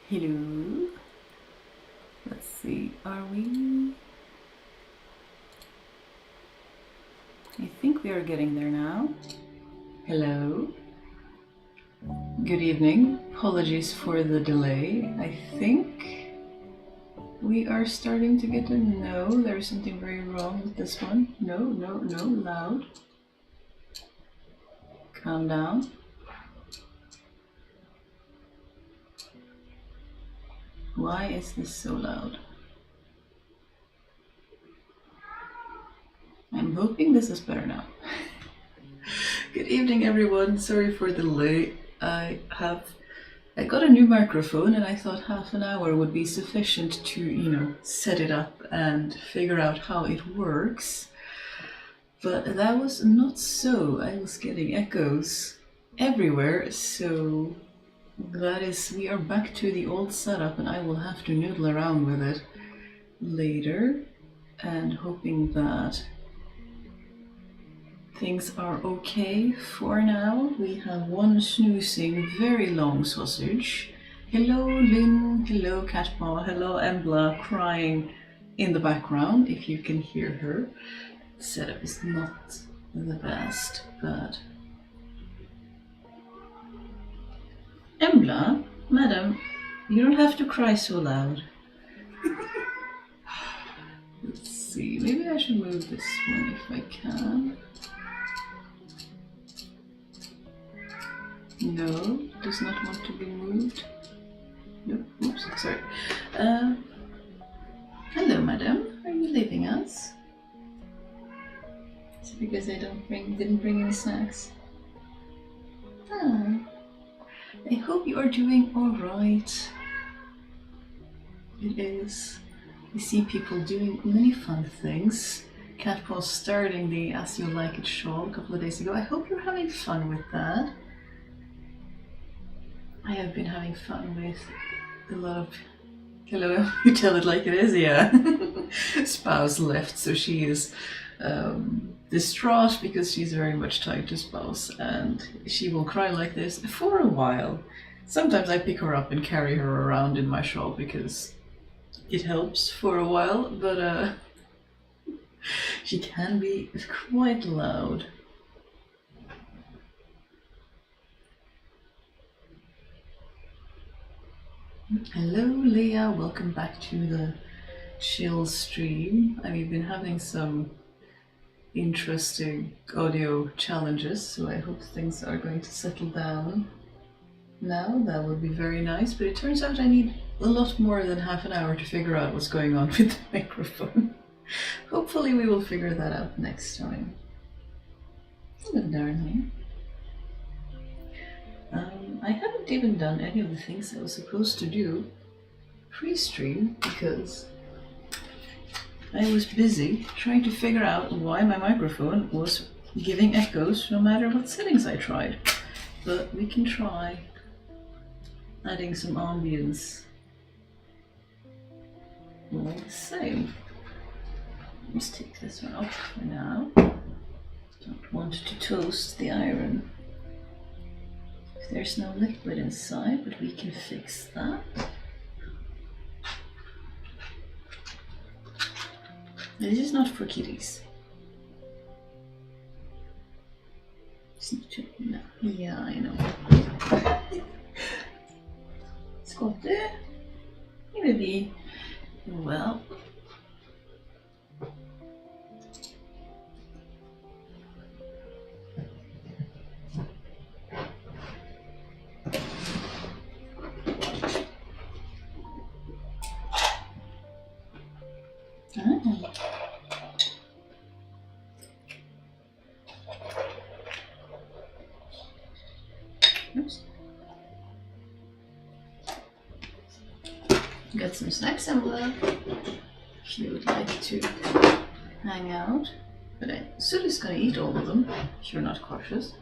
Hello. Let's see, are we? I think we are getting there now. Hello. Good evening. Apologies for the delay. I think we are starting to get a no. There's something very wrong with this one. No, no, no, loud. Calm down. Why is this so loud? I'm hoping this is better now. Good evening, everyone. Sorry for the delay. I got a new microphone and I thought half an hour would be sufficient to, set it up and figure out how it works. But that was not so. I was getting echoes everywhere, so we are back to the old setup and I will have to noodle around with it later and hoping that things are okay for now. We have one snoozing, very long sausage. Hello Lynn, hello Catpaw, hello Embla crying in the background if you can hear her. The setup is not the best, but... Embla, madam, you don't have to cry so loud. Let's see, maybe I should move this one if I can. No, does not want to be moved. Nope, oops, sorry. Hello, madam. Are you leaving us? Is it because I didn't bring any snacks? Ah, I hope you are doing all right. It is. We see people doing many fun things. Catpaw starting the As You Like It shawl a couple of days ago. I hope you're having fun with that. I have been having fun with a lot of... Hello, you tell it like it is, yeah. Spouse left, so she is distraught because she's very much tied to Spouse and she will cry like this for a while. Sometimes I pick her up and carry her around in my shawl because it helps for a while, but she can be quite loud. Hello Leah, welcome back to the chill stream. We've been having some interesting audio challenges, so I hope things are going to settle down now. That would be very nice, but it turns out I need a lot more than half an hour to figure out what's going on with the microphone. Hopefully we will figure that out next time. Hello darling. I haven't even done any of the things I was supposed to do pre-stream because I was busy trying to figure out why my microphone was giving echoes no matter what settings I tried. But we can try adding some ambience all the same. Let's take this one off for now. Don't want to toast the iron. There's no liquid inside, but we can fix that. This is not for kitties. It's not too, no. Yeah, I know. Skål du. Maybe. Well. Oops. Got some snacks and love if you would like to hang out. But I soon is gonna eat all of them if you're not cautious.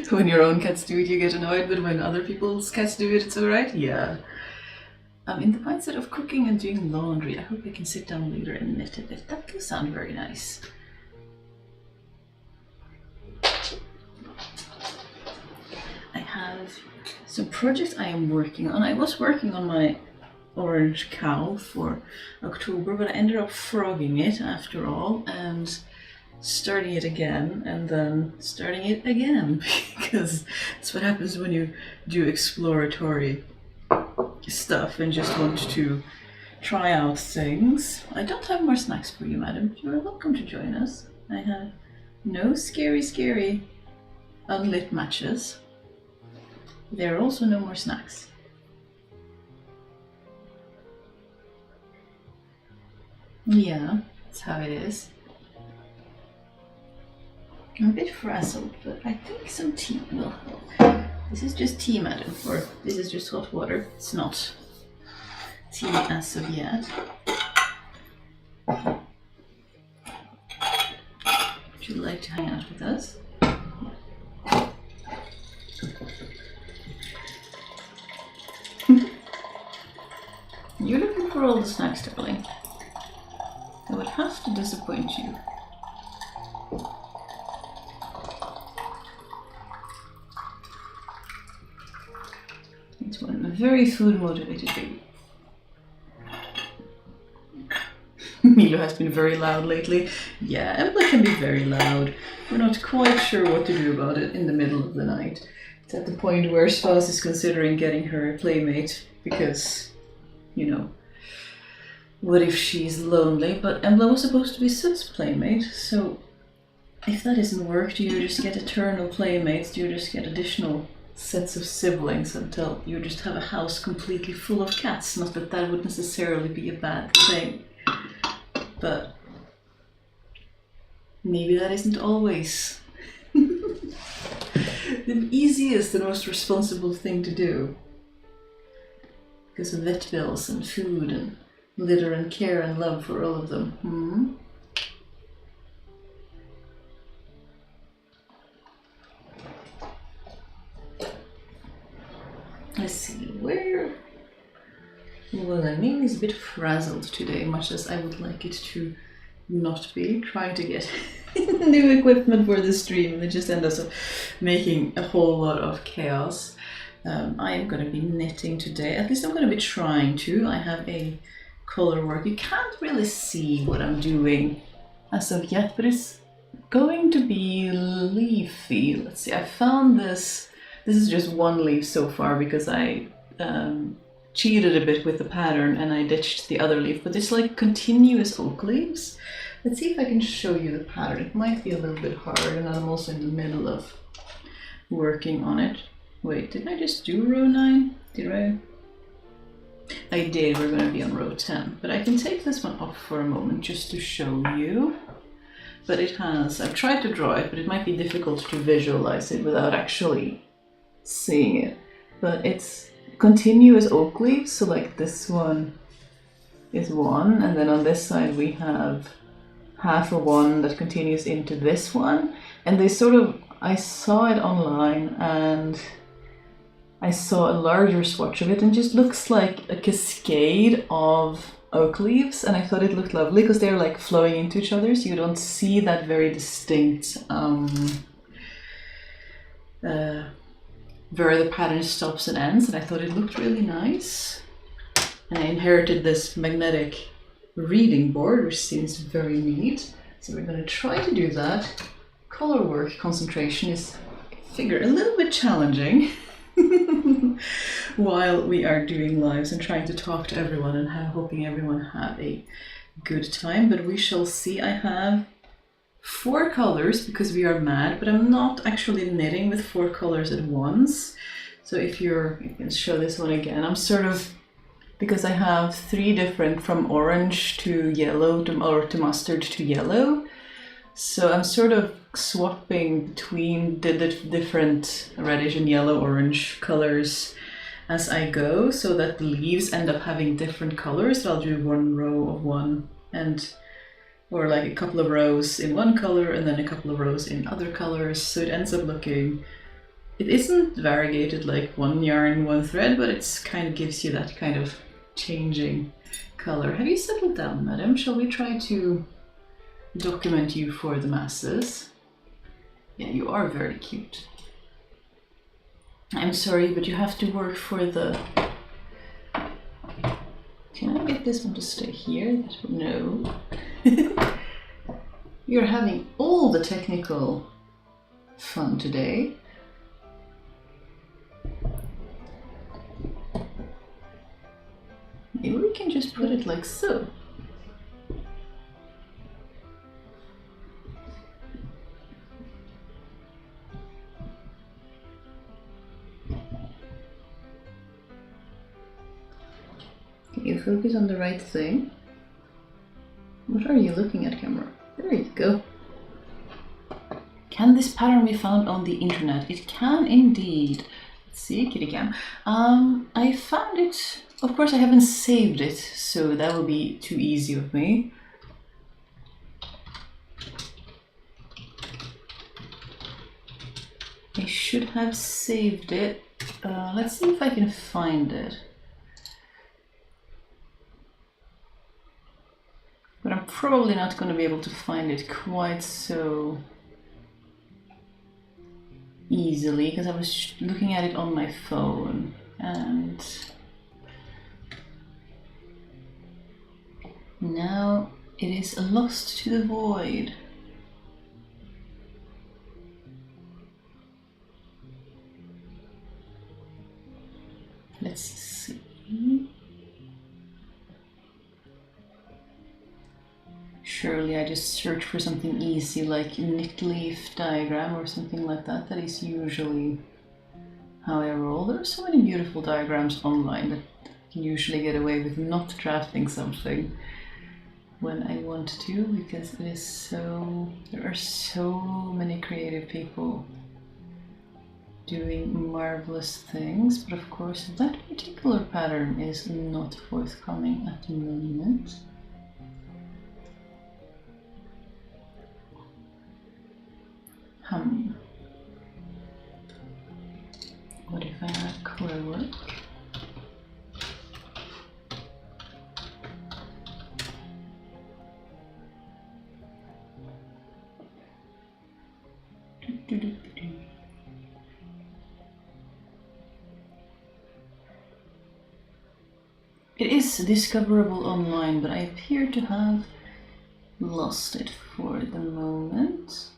When your own cats do it, you get annoyed, but when other people's cats do it, it's alright? Yeah. I'm in the mindset of cooking and doing laundry. I hope I can sit down later and knit a bit. That does sound very nice. I have some projects I am working on. I was working on my orange cow for October, but I ended up frogging it after all and starting it again and then starting it again because that's what happens when you do exploratory stuff and just want to try out things. I don't have more snacks for you, madam. You are welcome to join us. I have no scary unlit matches. There are also no more snacks. Yeah, that's how it is. I'm a bit frazzled, but I think some tea will help. This is just tea, madam, or this is just hot water. It's not tea as of yet. Would you like to hang out with us? You're looking for all the snacks, darling. I would have to disappoint you. It's one a very food motivated baby. Milo has been very loud lately. Yeah, Embla can be very loud. We're not quite sure what to do about it in the middle of the night. It's at the point where Spouse is considering getting her a playmate because, you know, what if she's lonely? But Embla was supposed to be Sut's playmate, so if that isn't worked, do you just get eternal playmates? Do you just get additional sets of siblings until you just have a house completely full of cats? Not that that would necessarily be a bad thing, but maybe that isn't always the easiest and most responsible thing to do. Because of vet bills and food and litter and care and love for all of them. Let's see, where... Well, I mean, it's a bit frazzled today, much as I would like it to not be. Trying to get new equipment for the stream, and it just ends up making a whole lot of chaos. I am going to be knitting today, at least I'm going to be trying to. I have a Colorwork. You can't really see what I'm doing as of yet, but it's going to be leafy. Let's see, I found this. This is just one leaf so far because I cheated a bit with the pattern and I ditched the other leaf, but it's like continuous oak leaves. Let's see if I can show you the pattern. It might be a little bit hard, and I'm also in the middle of working on it. Wait, didn't I just do row 9? Did I? I did. We're going to be on row 10, but I can take this one off for a moment just to show you. But it has, I've tried to draw it, but it might be difficult to visualize it without actually seeing it. But it's continuous oak leaves, so like this one is one, and then on this side we have half of one that continues into this one, and they sort of, I saw it online and I saw a larger swatch of it and it just looks like a cascade of oak leaves, and I thought it looked lovely because they're like flowing into each other, so you don't see that very distinct where the pattern stops and ends, and I thought it looked really nice. And I inherited this magnetic reading board, which seems very neat, so we're going to try to do that. Colorwork concentration is, I figure, a little bit challenging while we are doing lives and trying to talk to everyone and hoping everyone have a good time, but we shall see. I have 4 colors because we are mad, but I'm not actually knitting with 4 colors at once. So if you can show this one again, I'm sort of, because I have 3 different, from orange to yellow to mustard to yellow. So I'm sort of swapping between the different reddish and yellow orange colors as I go, so that the leaves end up having different colors. So I'll do one row of one and or like a couple of rows in one color and then a couple of rows in other colors, so it ends up looking, it isn't variegated like one yarn, one thread, but it's kind of gives you that kind of changing color. Have you settled down, madam? Shall we try to document you for the masses? Yeah, you are very cute. I'm sorry, but you have to work for the... Can I get this one to stay here? That would... No. You're having all the technical fun today. Maybe we can just put it like so. Can you focus on the right thing? What are you looking at, camera? There you go. Can this pattern be found on the internet? It can indeed. Let's see, kitty cam. I found it. Of course, I haven't saved it, so that would be too easy of me. I should have saved it. Let's see if I can find it. But I'm probably not going to be able to find it quite so easily, because I was looking at it on my phone and now it is lost to the void. Let's see. Surely I just search for something easy like knit leaf diagram or something like that. That is usually how I roll. There are so many beautiful diagrams online that I can usually get away with not drafting something when I want to, because it is so... There are so many creative people doing marvelous things, but of course that particular pattern is not forthcoming at the moment. What if I have Colorwork? It is discoverable online, but I appear to have lost it for the moment.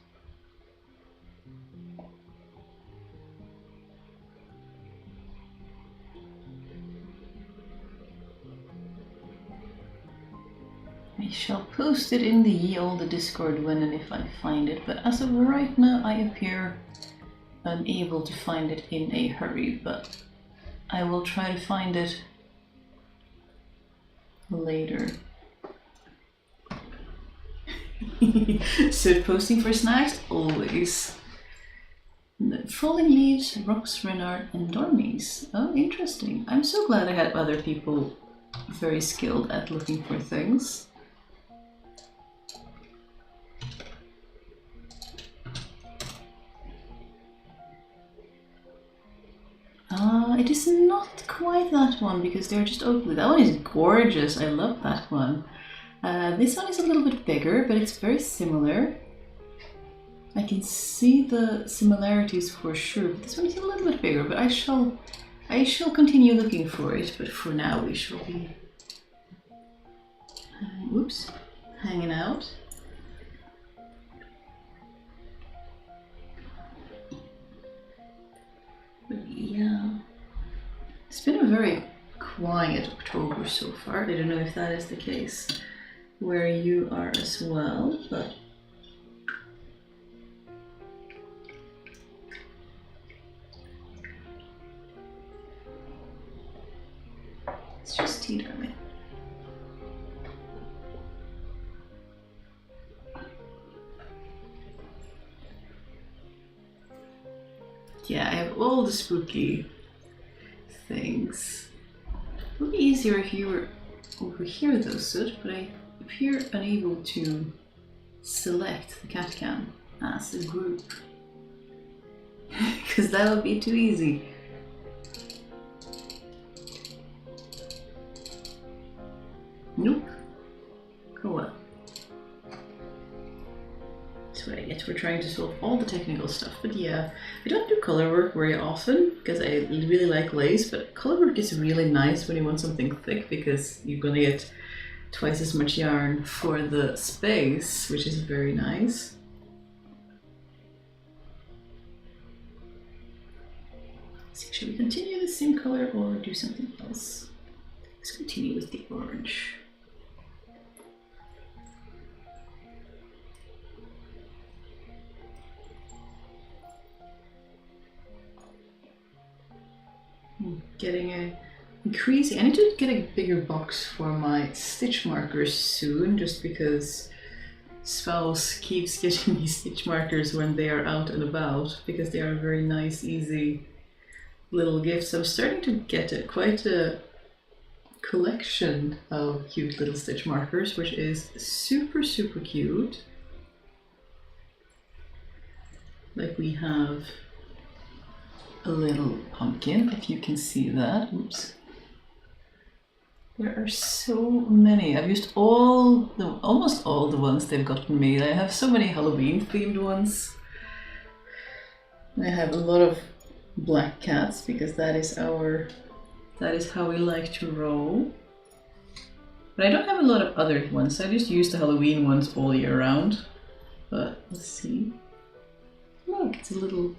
I shall post it in the ye olde Discord when and if I find it, but as of right now I appear unable to find it in a hurry, but I will try to find it later. So posting for snacks? Always. Falling leaves, rocks, renard, and dormies. Oh, interesting. I'm so glad I had other people very skilled at looking for things. It is not quite that one because they're just ugly. That one is gorgeous. I love that one. This one is a little bit bigger, but it's very similar. I can see the similarities for sure. But this one is a little bit bigger, but I shall continue looking for it. But for now, we shall be hanging out. But yeah, it's been a very quiet October so far. I don't know if that is the case where you are as well, but it's just tea, darling. Yeah, I have all the spooky things. It would be easier if you were over here though, Soot, but I appear unable to select the cat cam as a group. Because that would be too easy. Nope. Oh well. That's what I get for trying to solve all the technical stuff. But yeah, I don't do color work very often because I really like lace, but color work is really nice when you want something thick because you're gonna get twice as much yarn for the space, which is very nice. So should we continue the same color or do something else? Let's continue with the orange. Getting a increasing. I need to get a bigger box for my stitch markers soon, just because spouse keeps getting me stitch markers when they are out and about, because they are very nice, easy little gifts. I'm starting to get quite a collection of cute little stitch markers, which is super cute. Like we have a little pumpkin, if you can see that. Oops. There are so many. I've used almost all the ones they've gotten me. I have so many Halloween themed ones. I have a lot of black cats because that is how we like to roll. But I don't have a lot of other ones. I just use the Halloween ones all year round. But let's see. Look, it's a little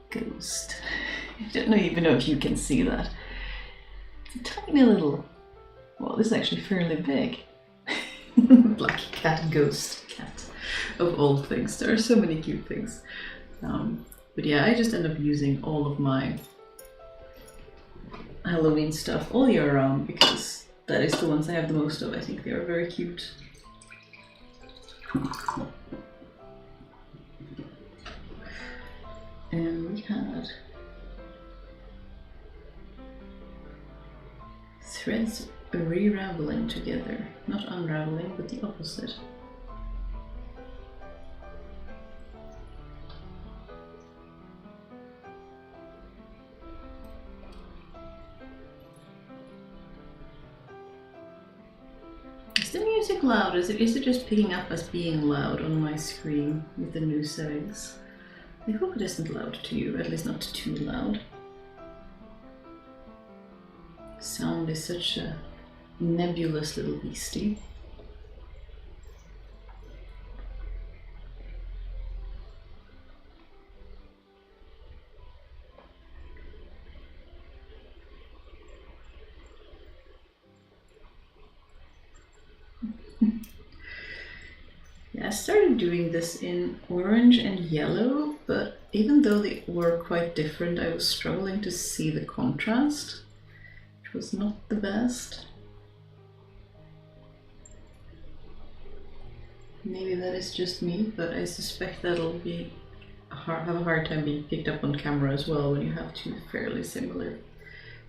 ghost. I don't even know if you can see that. It's a tiny little, well, this is actually fairly big. Black cat, ghost cat, of all things. There are so many cute things. But yeah, I just end up using all of my Halloween stuff all year round because that is the ones I have the most of. I think they are very cute. And we had threads re-raveling together, not unraveling, but the opposite. Is the music loud? Is it just picking up as being loud on my screen with the new settings? I hope it isn't loud to you, at least not too loud. Sound is such a nebulous little beastie. Yeah, I started doing this in orange and yellow, but even though they were quite different, I was struggling to see the contrast, which was not the best. Maybe that is just me, but I suspect that'll have a hard time being picked up on camera as well when you have two fairly similar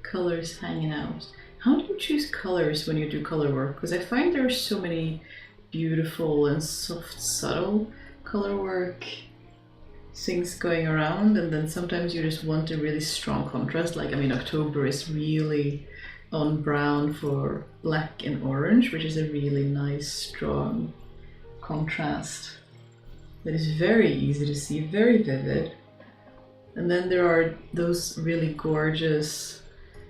colors hanging out. How do you choose colors when you do color work? Because I find there are so many beautiful and soft, subtle color work things going around, and then sometimes you just want a really strong contrast. Like, I mean, October is really on brown for black and orange, which is a really nice, strong contrast that is very easy to see, very vivid. And then there are those really gorgeous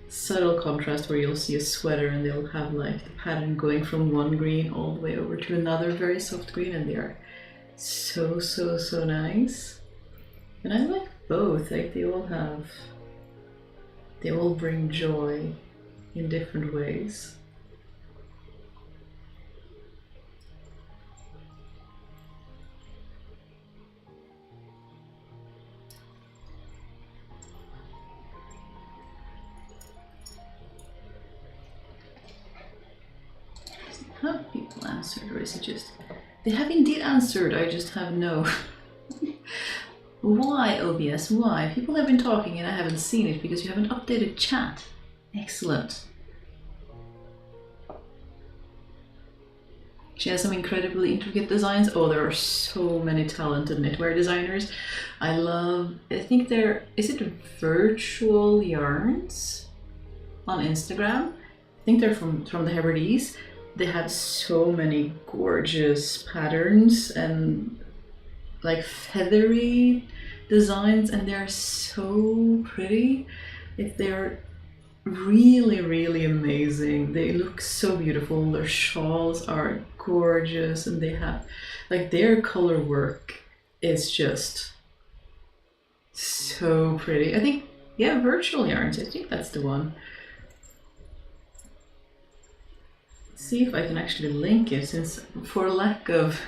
subtle contrast where you'll see a sweater and they'll have like the pattern going from one green all the way over to another very soft green, and they are so nice. And I like both. Like they all bring joy in different ways. Have people answered, or is it just... They have indeed answered, I just have no... Why, OBS, why? People have been talking and I haven't seen it because you haven't updated chat. Excellent. She has some incredibly intricate designs. Oh, there are so many talented knitwear designers. I think is it Virtual Yarns on Instagram? I think they're from the Hebrides. They have so many gorgeous patterns and like feathery designs, and they're so pretty. They're really, really amazing. They look so beautiful. Their shawls are gorgeous, and they have like their color work is just so pretty. I think, yeah, Virtual Yarns, I think that's the one. Let's see if I can actually link it, since for lack of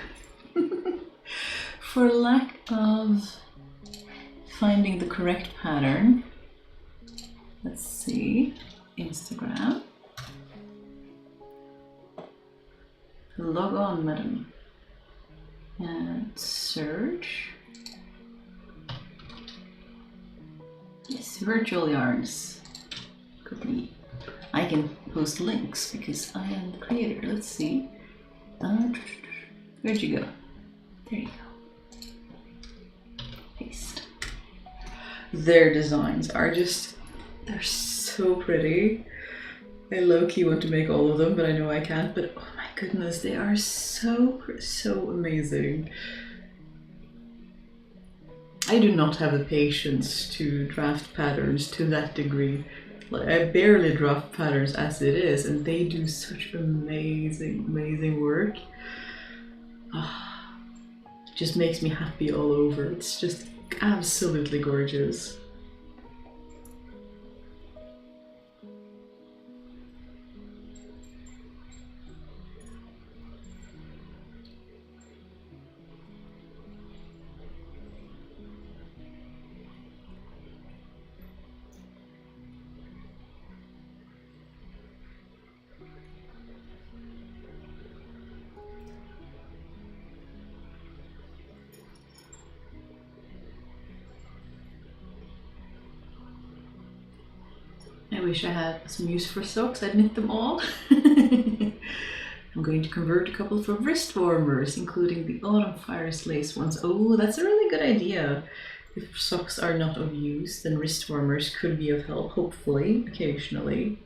finding the correct pattern. Let's see, Instagram. Log on, madam. And search. Yes, Virtual Yarns. Quickly. I can post links because I am the creator. Let's see. Where'd you go? There you go. Paste. Their designs are just, they're so pretty. I low-key want to make all of them, but I know I can't. But oh my goodness, they are so amazing. I do not have the patience to draft patterns to that degree. Like, I barely draft patterns as it is, and they do such amazing work. It just makes me happy all over. It's just absolutely gorgeous. I wish I had some use for socks. I'd knit them all. I'm going to convert a couple for wrist warmers, including the Autumn Fires lace ones. Oh, that's a really good idea. If socks are not of use, then wrist warmers could be of help, hopefully, occasionally.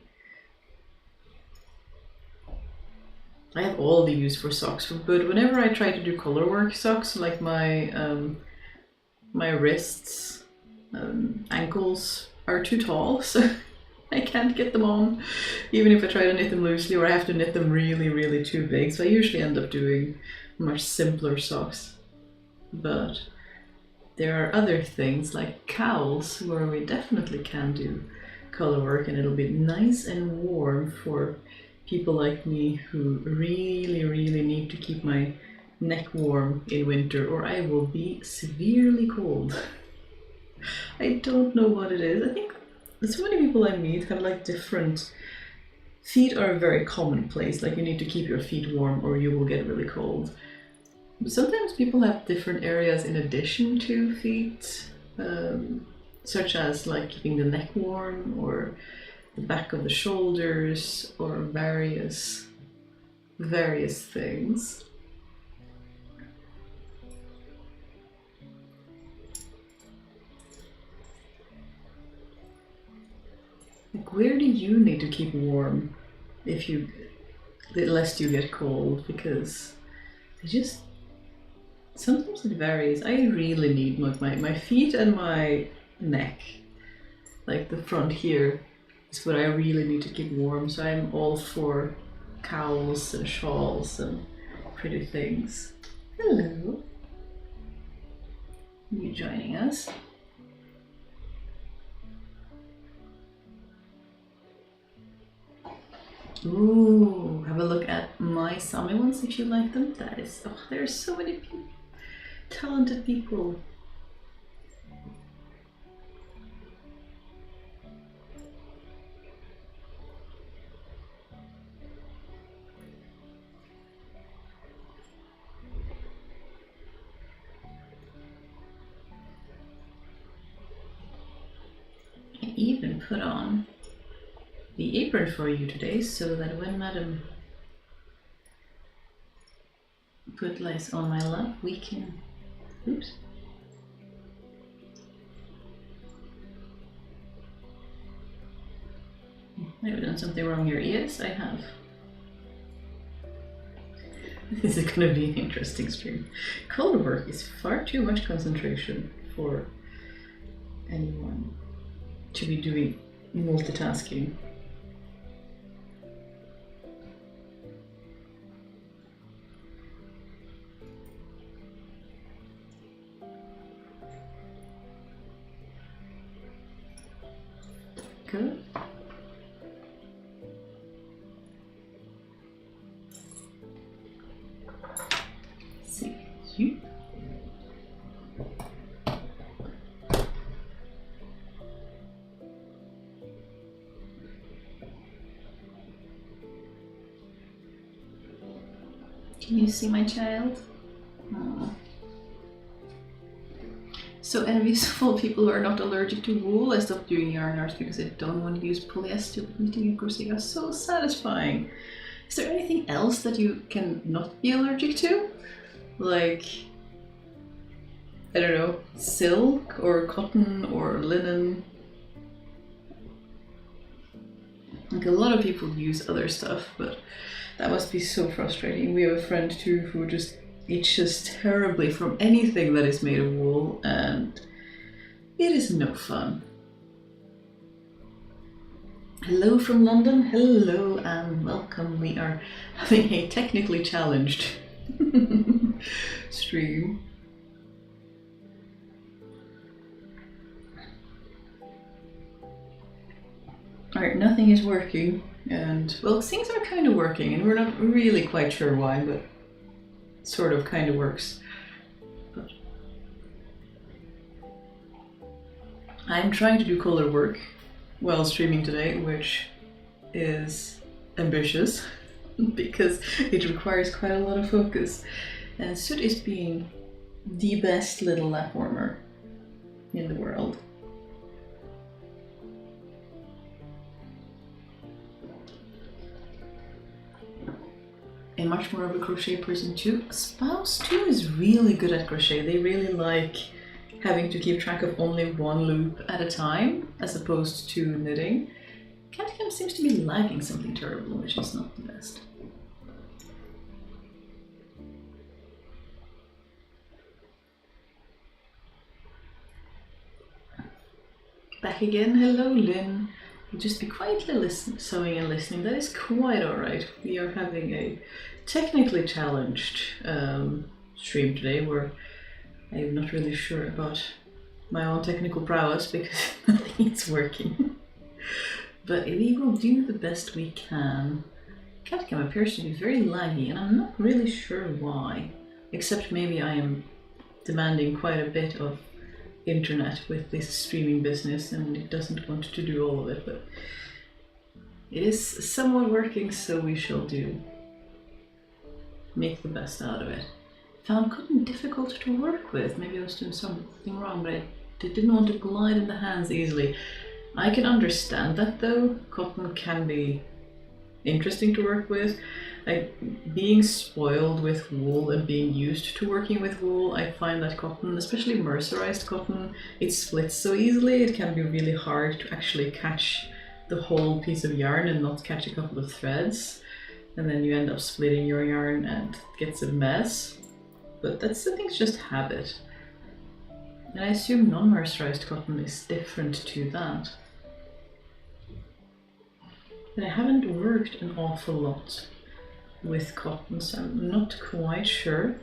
I have all the use for socks, but whenever I try to do colorwork socks, like my my wrists, ankles are too tall, so I can't get them on, even if I try to knit them loosely, or I have to knit them really too big. So I usually end up doing much simpler socks. But there are other things like cowls where we definitely can do color work, and it'll be nice and warm for people like me who really need to keep my neck warm in winter, or I will be severely cold. I don't know what it is. I think so many people I meet have like different, feet are a very commonplace, like you need to keep your feet warm or you will get really cold. But sometimes people have different areas in addition to feet, such as like keeping the neck warm or the back of the shoulders, or various things. Like, where do you need to keep warm lest you get cold? Because they just, sometimes it varies. I really need my feet and my neck, like the front here, is what I really need to keep warm. So I'm all for cowls and shawls and pretty things. Hello. Are you joining us? Ooh, have a look at my Sami ones if you like them. That is, oh, there's so many talented people. I even put on the apron for you today, so that when Madam put lights on my lap, we can... Oops. I've done something wrong here. Yes, I have. This is going to be an interesting stream. Colorwork is far too much concentration for anyone to be doing multitasking. Good. See you. Can you see my child? Oh. So envious of all people who are not allergic to wool. I stopped doing yarn arts because I don't want to use polyester, but knitting and crochet are so satisfying. Is there anything else that you can not be allergic to? Like, I don't know, silk or cotton or linen? Like a lot of people use other stuff, but that must be so frustrating. We have a friend too who just itches terribly from anything that is made of wool, and it is no fun. Hello from London, hello and welcome. We are having a technically challenged stream. Alright, nothing is working, and well, things are kind of working, and we're not really quite sure why, but it sort of kind of works. But I'm trying to do color work while streaming today, which is ambitious because it requires quite a lot of focus. And Soot is being the best little lap warmer in the world. I'm much more of a crochet person too. Spouse too is really good at crochet. They really like having to keep track of only one loop at a time as opposed to knitting. Catcam seems to be lagging something terrible, which is not the best. Back again, hello Lynn. You'll just be quietly sewing and listening. That is quite alright. We are having a technically challenged stream today where I'm not really sure about my own technical prowess because nothing is working. But we will do the best we can. Catcam appears to be very laggy and I'm not really sure why. Except maybe I am demanding quite a bit of internet with this streaming business and it doesn't want to do all of it, but it is somewhat working, so we shall make the best out of it. Found cotton difficult to work with. Maybe I was doing something wrong, but I didn't want to glide in the hands easily. I can understand that though. Cotton can be interesting to work with. Like being spoiled with wool and being used to working with wool, I find that cotton, especially mercerized cotton, it splits so easily. It can be really hard to actually catch the whole piece of yarn and not catch a couple of threads. And then you end up splitting your yarn and it gets a mess. But that's, I think, it's just habit. And I assume non-mercerized cotton is different to that. But I haven't worked an awful lot with cotton, so I'm not quite sure.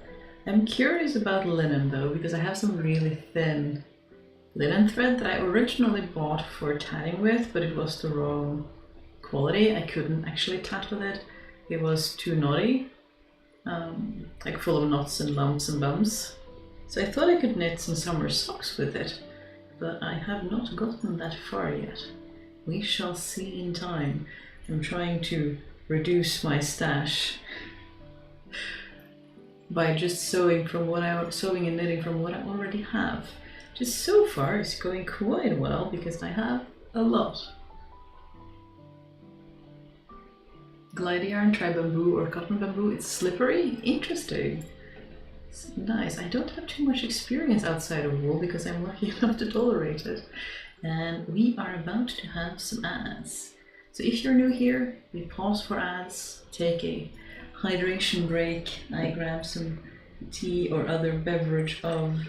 I'm curious about linen though, because I have some really thin linen thread that I originally bought for tatting with, but it was the wrong quality. I couldn't actually tat with it. It was too knotty, like full of knots and lumps and bumps. So I thought I could knit some summer socks with it, but I have not gotten that far yet. We shall see in time. I'm trying to reduce my stash by just sewing and knitting from what I already have. Just so far it's going quite well because I have a lot. Glide yarn, try bamboo or cotton bamboo. It's slippery. Interesting. It's nice. I don't have too much experience outside of wool because I'm lucky enough to tolerate it. And we are about to have some ads. So if you're new here, we pause for ads, take a hydration break. I grab some tea or other beverage of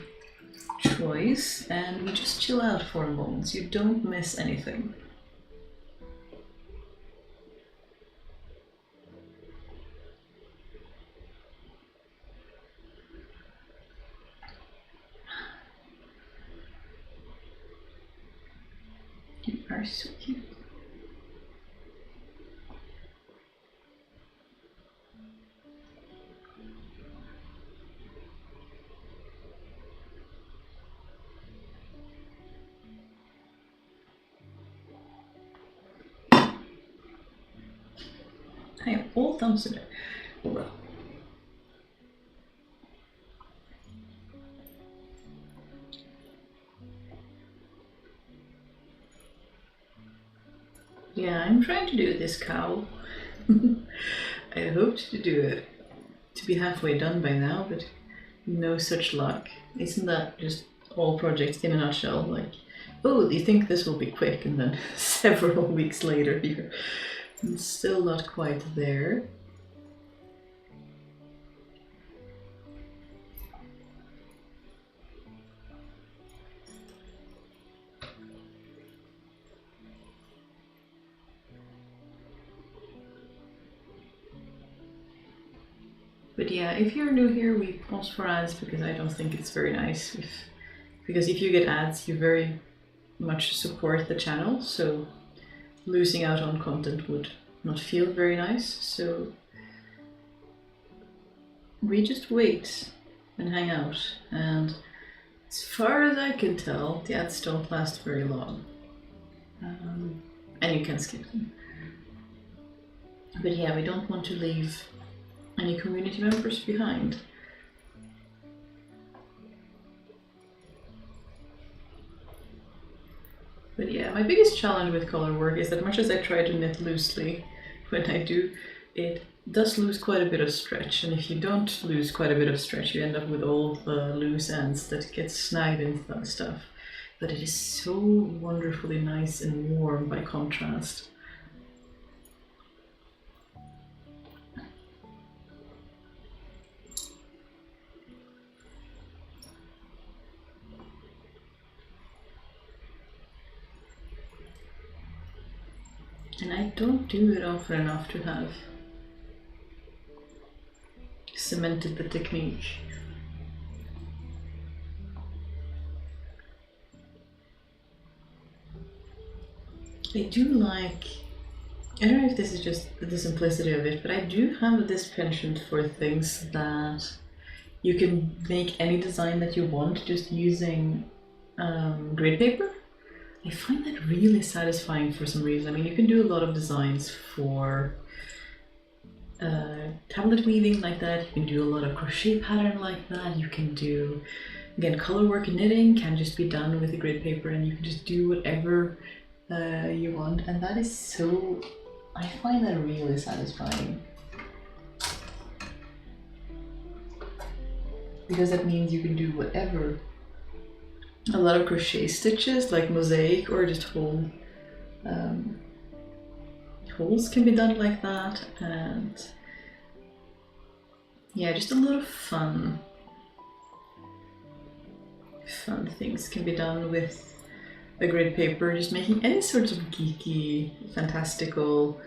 choice, and we just chill out for a moment so you don't miss anything. You are so cute. I have all thumbs in it. Well. Yeah, I'm trying to do this cowl. I hoped to do it, to be halfway done by now, but no such luck. Isn't that just all projects in a nutshell? Like, oh, you think this will be quick, and then several weeks later you're still not quite there. But yeah, if you're new here, we pause for ads because I don't think it's very nice. Because if you get ads, you very much support the channel, so losing out on content would not feel very nice. So we just wait and hang out, and as far as I can tell, the ads don't last very long. And you can skip them. But yeah, we don't want to leave any community members behind. But yeah, my biggest challenge with Colorwork is that much as I try to knit loosely, when I do, it does lose quite a bit of stretch. And if you don't lose quite a bit of stretch, you end up with all the loose ends that get snagged in stuff. But it is so wonderfully nice and warm by contrast. And I don't do it often enough to have cemented the technique. I do like, I don't know if this is just the simplicity of it, but I do have this penchant for things that you can make any design that you want just using grid paper. I find that really satisfying for some reason. I mean, you can do a lot of designs for tablet weaving like that. You can do a lot of crochet pattern like that. You can do, again, colorwork and knitting can just be done with a grid paper, and you can just do whatever you want. And that is so, I find that really satisfying. Because that means you can do whatever. A lot of crochet stitches, like mosaic or just whole holes can be done like that, and yeah, just a lot of fun things can be done with a grid paper, just making any sorts of geeky, fantastical,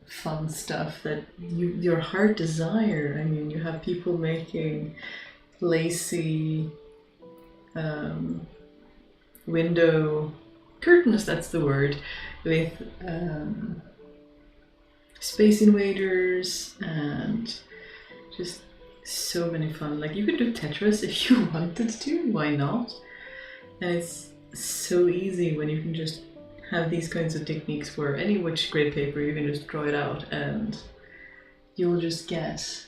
fun stuff that your heart desire. I mean, you have people making lacy window curtains, that's the word, with Space Invaders, and just so many fun. Like, you could do Tetris if you wanted to, why not? And it's so easy when you can just have these kinds of techniques where any which grid paper you can just draw it out and you'll just get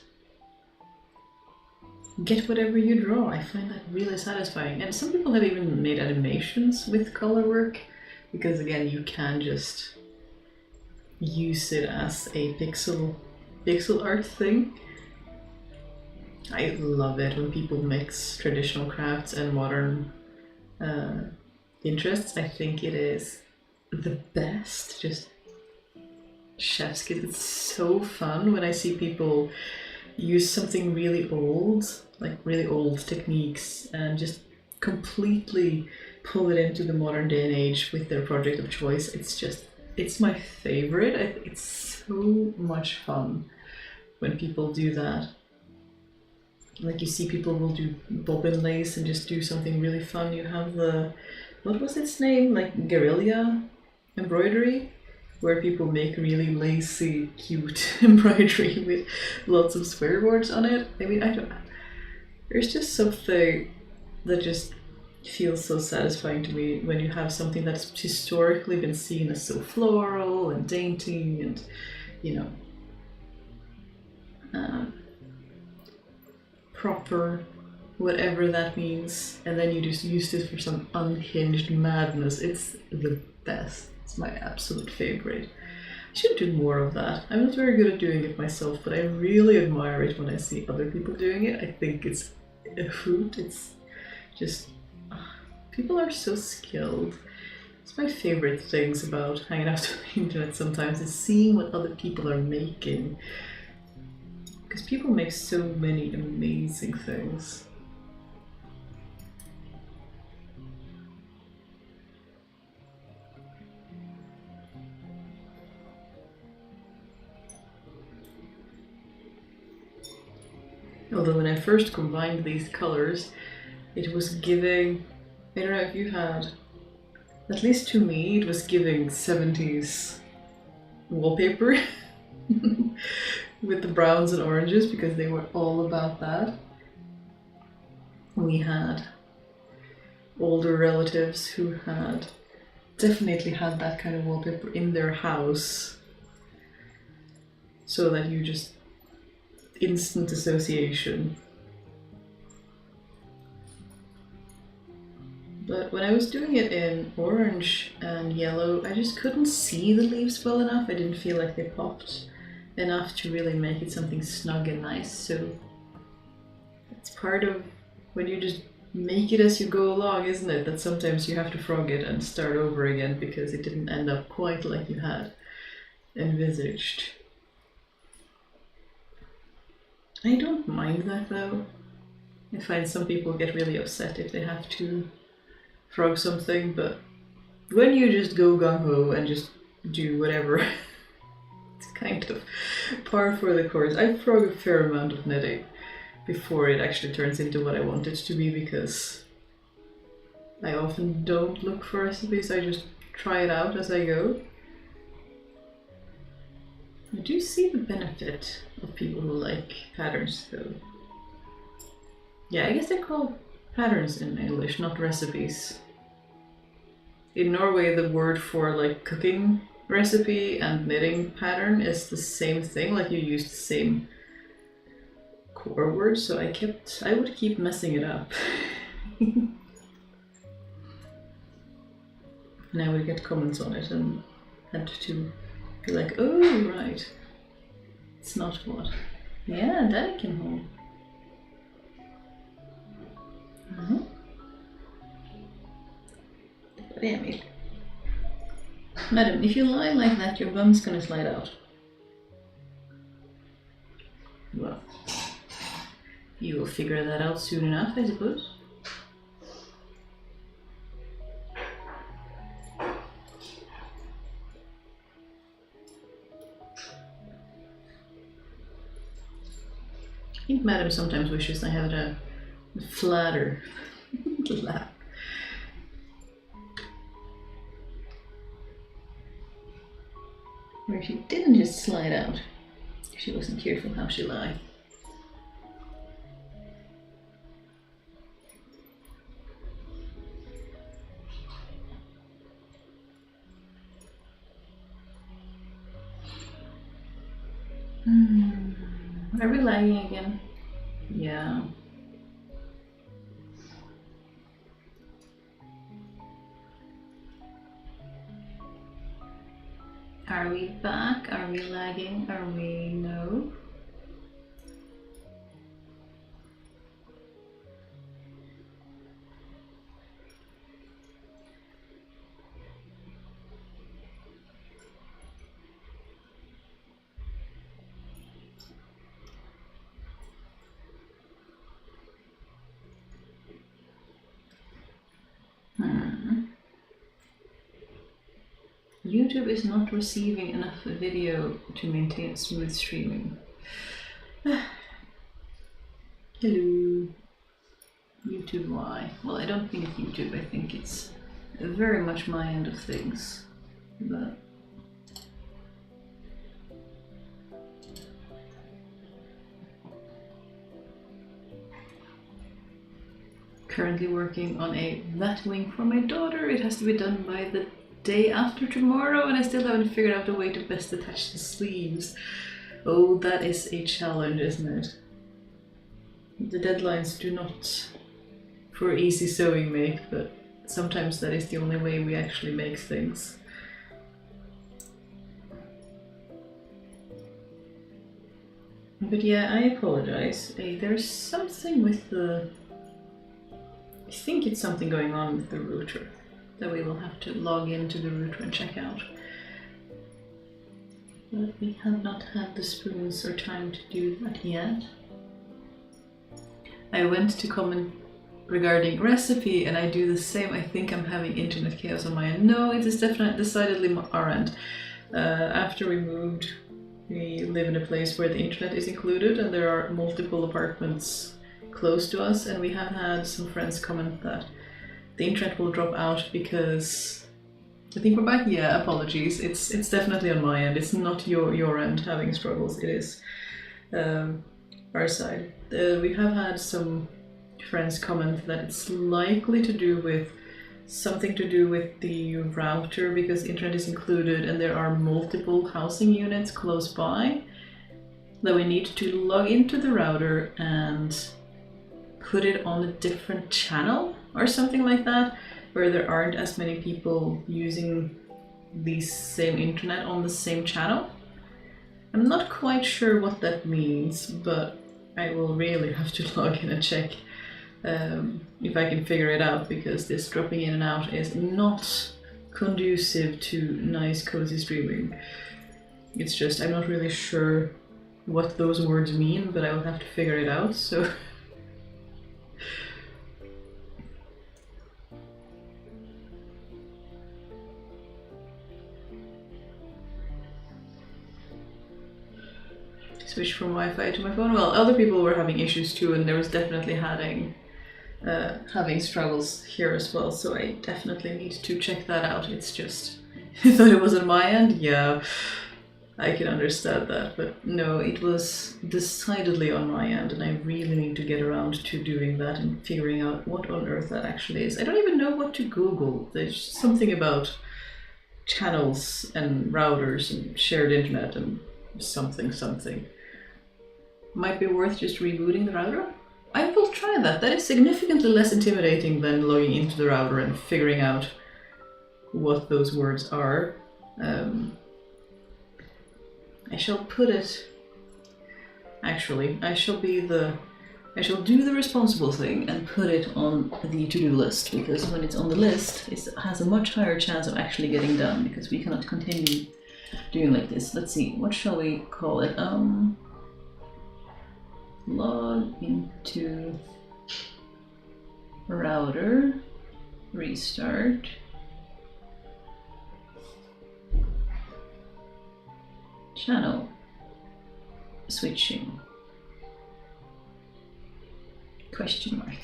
whatever you draw. I find that really satisfying. And some people have even made animations with Colorwork, because again, you can just use it as a pixel art thing. I love it when people mix traditional crafts and modern interests. I think it is the best. Just chef's kiss. It's so fun when I see people use something really old, like really old techniques, and just completely pull it into the modern day and age with their project of choice. It's my favorite. It's so much fun when people do that. Like you see people will do bobbin lace and just do something really fun. You have the, what was its name? Like guerrilla embroidery, where people make really lacy, cute embroidery with lots of swear words on it. I mean, there's just something that just feels so satisfying to me when you have something that's historically been seen as so floral and dainty and, you know, proper, whatever that means, and then you just use this for some unhinged madness. It's the best. It's my absolute favorite. I should do more of that. I'm not very good at doing it myself, but I really admire it when I see other people doing it. I think it's a hoot. It's just, people are so skilled. It's my favorite things about hanging out on the internet sometimes, is seeing what other people are making. Because people make so many amazing things. Although when I first combined these colors, it was giving, I don't know if you had, at least to me, it was giving 70s wallpaper with the browns and oranges, because they were all about that. We had older relatives who had definitely had that kind of wallpaper in their house, so that you just instant association. But when I was doing it in orange and yellow, I just couldn't see the leaves well enough. I didn't feel like they popped enough to really make it something snug and nice. So it's part of when you just make it as you go along, isn't it? That sometimes you have to frog it and start over again because it didn't end up quite like you had envisaged. I don't mind that though. I find some people get really upset if they have to frog something, but when you just go gung-ho and just do whatever, it's kind of par for the course. I frog a fair amount of knitting before it actually turns into what I want it to be, because I often don't look for recipes, I just try it out as I go. I do see the benefit of people who like patterns though. Yeah, I guess they're called patterns in English, not recipes. In Norway, the word for like cooking recipe and knitting pattern is the same thing, like you use the same core word, so I would keep messing it up. And I would get comments on it and had to be like, oh right, it's not what. Yeah, that I can hold. Emil. Madam, if you lie like that, your bum's gonna slide out. Well, you will figure that out soon enough, I suppose. I think Madam sometimes wishes I had a flatter lap. Where she didn't just slide out. She wasn't careful how she lied. Are we lagging again? Yeah. Are we back? Are we lagging? Are we no? YouTube is not receiving enough video to maintain smooth streaming. Hello. YouTube, why? Well, I don't think it's YouTube, I think it's very much my end of things. But currently working on a mat wing for my daughter. It has to be done by the day after tomorrow, and I still haven't figured out a way to best attach the sleeves. Oh, that is a challenge, isn't it? The deadlines do not for easy sewing make, but sometimes that is the only way we actually make things. But yeah, I apologize. There's something with the... I think it's something going on with the router that we will have to log into the router and check out. But we have not had the spoons or time to do that yet. I went to comment regarding recipe and I do the same. I think I'm having internet chaos on my end. No, it is decidedly our end. After we moved, we live in a place where the internet is included and there are multiple apartments close to us, and we have had some friends comment that the internet will drop out because... I think we're back. Yeah, apologies. It's definitely on my end. It's not your end having struggles. It is our side. We have had some friends comment that it's likely to do with something to do with the router, because the internet is included and there are multiple housing units close by, that we need to log into the router and put it on a different channel or something like that, where there aren't as many people using the same internet on the same channel. I'm not quite sure what that means, but I will really have to log in and check if I can figure it out, because this dropping in and out is not conducive to nice cozy streaming. It's just, I'm not really sure what those words mean, but I will have to figure it out, so... Switch from Wi-Fi to my phone. Well, other people were having issues too, and there was definitely having struggles here as well, so I definitely need to check that out. It's just, I thought it was on my end. Yeah, I can understand that, but no, it was decidedly on my end, and I really need to get around to doing that and figuring out what on earth that actually is. I don't even know what to Google. There's something about channels and routers and shared internet and something. Might be worth just rebooting the router? I will try that. That is significantly less intimidating than logging into the router and figuring out what those words are. I shall put it... Actually, I shall do the responsible thing and put it on the to-do list, because when it's on the list, it has a much higher chance of actually getting done, because we cannot continue doing like this. Let's see, what shall we call it? Log into router, restart, channel, switching, question mark.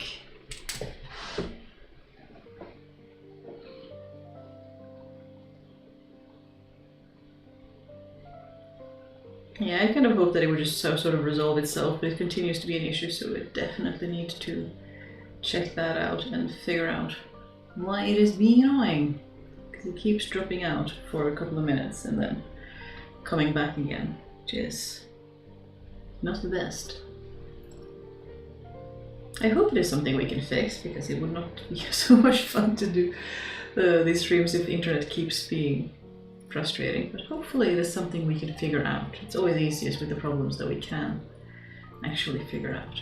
Yeah, I kind of hope that it would just sort of resolve itself, but it continues to be an issue, so I definitely need to check that out and figure out why it is being annoying. Because it keeps dropping out for a couple of minutes and then coming back again, which is not the best. I hope it is something we can fix, because it would not be so much fun to do these streams if the internet keeps being frustrating, but hopefully it is something we can figure out. It's always easiest with the problems that we can actually figure out.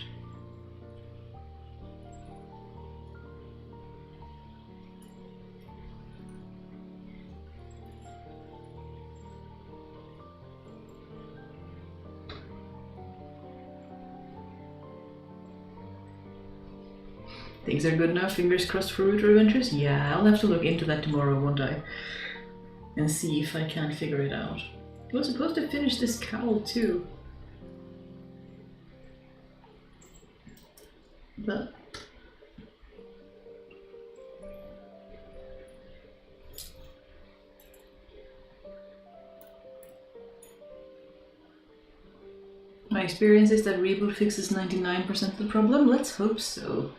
Things are good enough, fingers crossed for router adventures? Yeah, I'll have to look into that tomorrow, won't I? and see if I can figure it out. I was supposed to finish this cowl too. But my experience is that reboot fixes 99% of the problem. Let's hope so.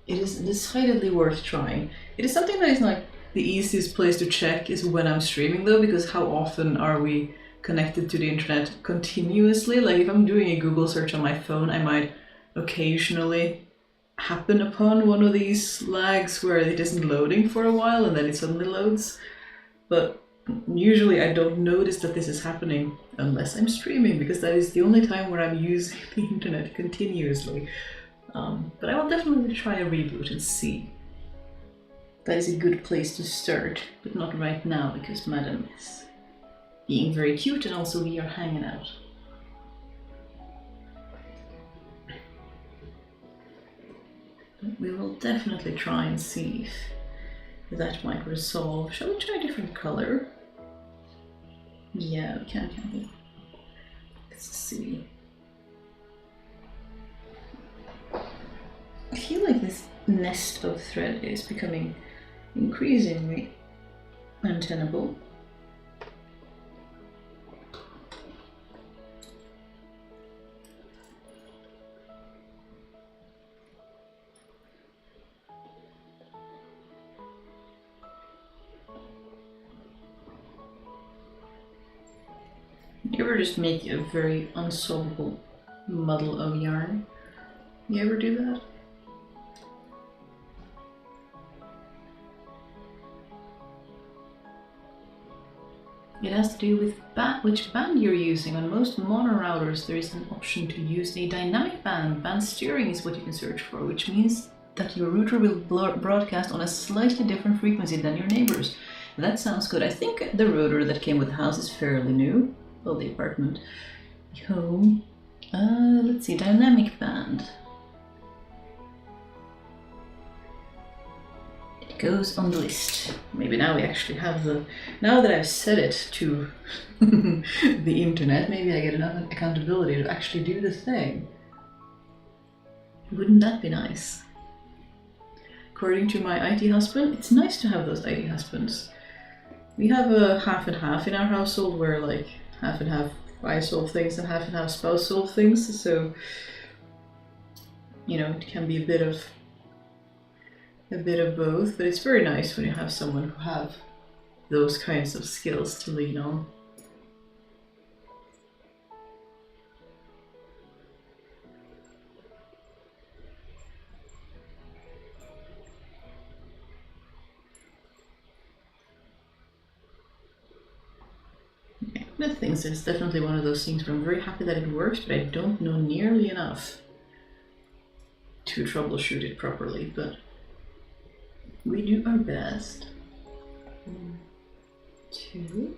It is decidedly worth trying. It is something that is like the easiest place to check is when I'm streaming though, because how often are we connected to the internet continuously? Like if I'm doing a Google search on my phone, I might occasionally happen upon one of these lags where it isn't loading for a while and then it suddenly loads. But usually I don't notice that this is happening unless I'm streaming, because that is the only time where I'm using the internet continuously. But I will definitely try a reboot and see. That is a good place to start, but not right now because Madam is being very cute and also we are hanging out. But we will definitely try and see if that might resolve. Shall we try a different color? Yeah, we can we? Let's see. I feel like this nest of thread is becoming increasingly untenable. You ever just make a very unsolvable muddle of yarn? You ever do that? It has to do with which band you're using. On most mono routers there is an option to use a dynamic band. Band steering is what you can search for, which means that your router will broadcast on a slightly different frequency than your neighbors. That sounds good. I think the router that came with the house is fairly new. Well, the apartment. Home. Let's see, dynamic band. It goes on the list. Maybe now we actually have the... Now that I've set it to the internet, maybe I get enough accountability to actually do the thing. Wouldn't that be nice? According to my IT husband, it's nice to have those IT husbands. We have a half and half in our household where like half and half I solve things and half spouse solve things, so you know, it can be a bit of both, but it's very nice when you have someone who have those kinds of skills to lean on. The things, it's definitely one of those things where I'm very happy that it works, but I don't know nearly enough to troubleshoot it properly, but we do our best. 1, 2.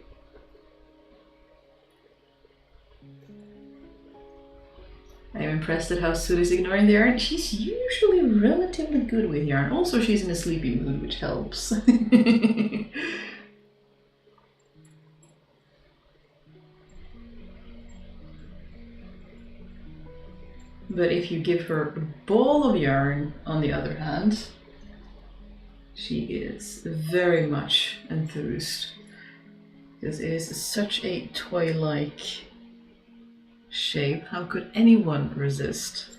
I am impressed at how Sue is ignoring the yarn. She's usually relatively good with yarn. Also, she's in a sleepy mood, which helps. But if you give her a ball of yarn, on the other hand, she is very much enthused. Because it is such a toy-like shape. How could anyone resist?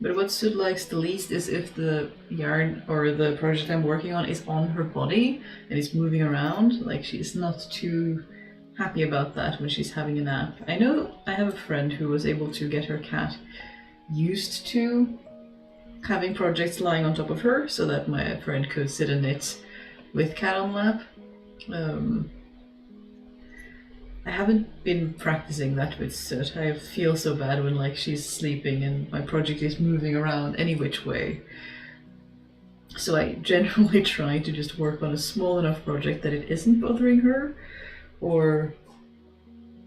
But what Sud likes the least is if the yarn or the project I'm working on is on her body and is moving around. Like, she's not too happy about that when she's having a nap. I know I have a friend who was able to get her cat used to having projects lying on top of her so that my friend could sit and knit with cat on lap. I haven't been practicing that with Sut. I feel so bad when like she's sleeping and my project is moving around any which way. So I generally try to just work on a small enough project that it isn't bothering her, or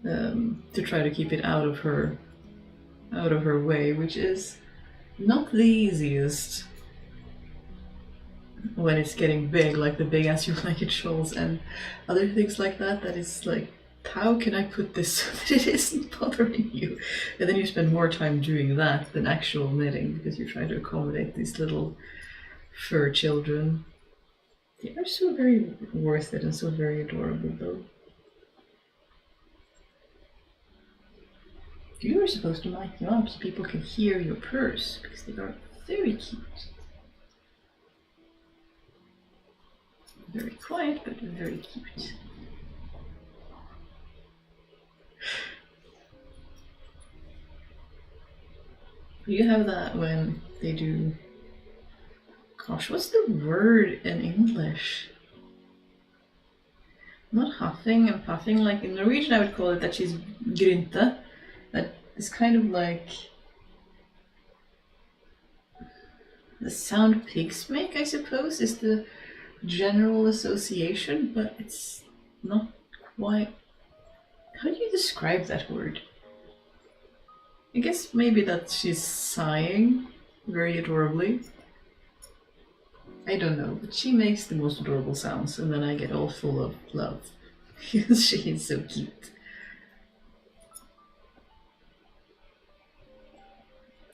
to try to keep it out of her way, which is not the easiest when it's getting big, like the big as you like it shawls and other things like that. That is like, how can I put this so that it isn't bothering you? And then you spend more time doing that than actual knitting because you're trying to accommodate these little fur children. They are so very worth it and so very adorable though. You are supposed to mic them up so people can hear your purrs because they are very cute. Very quiet, but very cute. You have that when they do... Gosh, what's the word in English? Not huffing and puffing, like in Norwegian I would call it that she's grynte. That is kind of like the sound pigs make, I suppose, is the general association, but it's not quite... How do you describe that word? I guess maybe that she's sighing very adorably. I don't know, but she makes the most adorable sounds and then I get all full of love because she is so cute.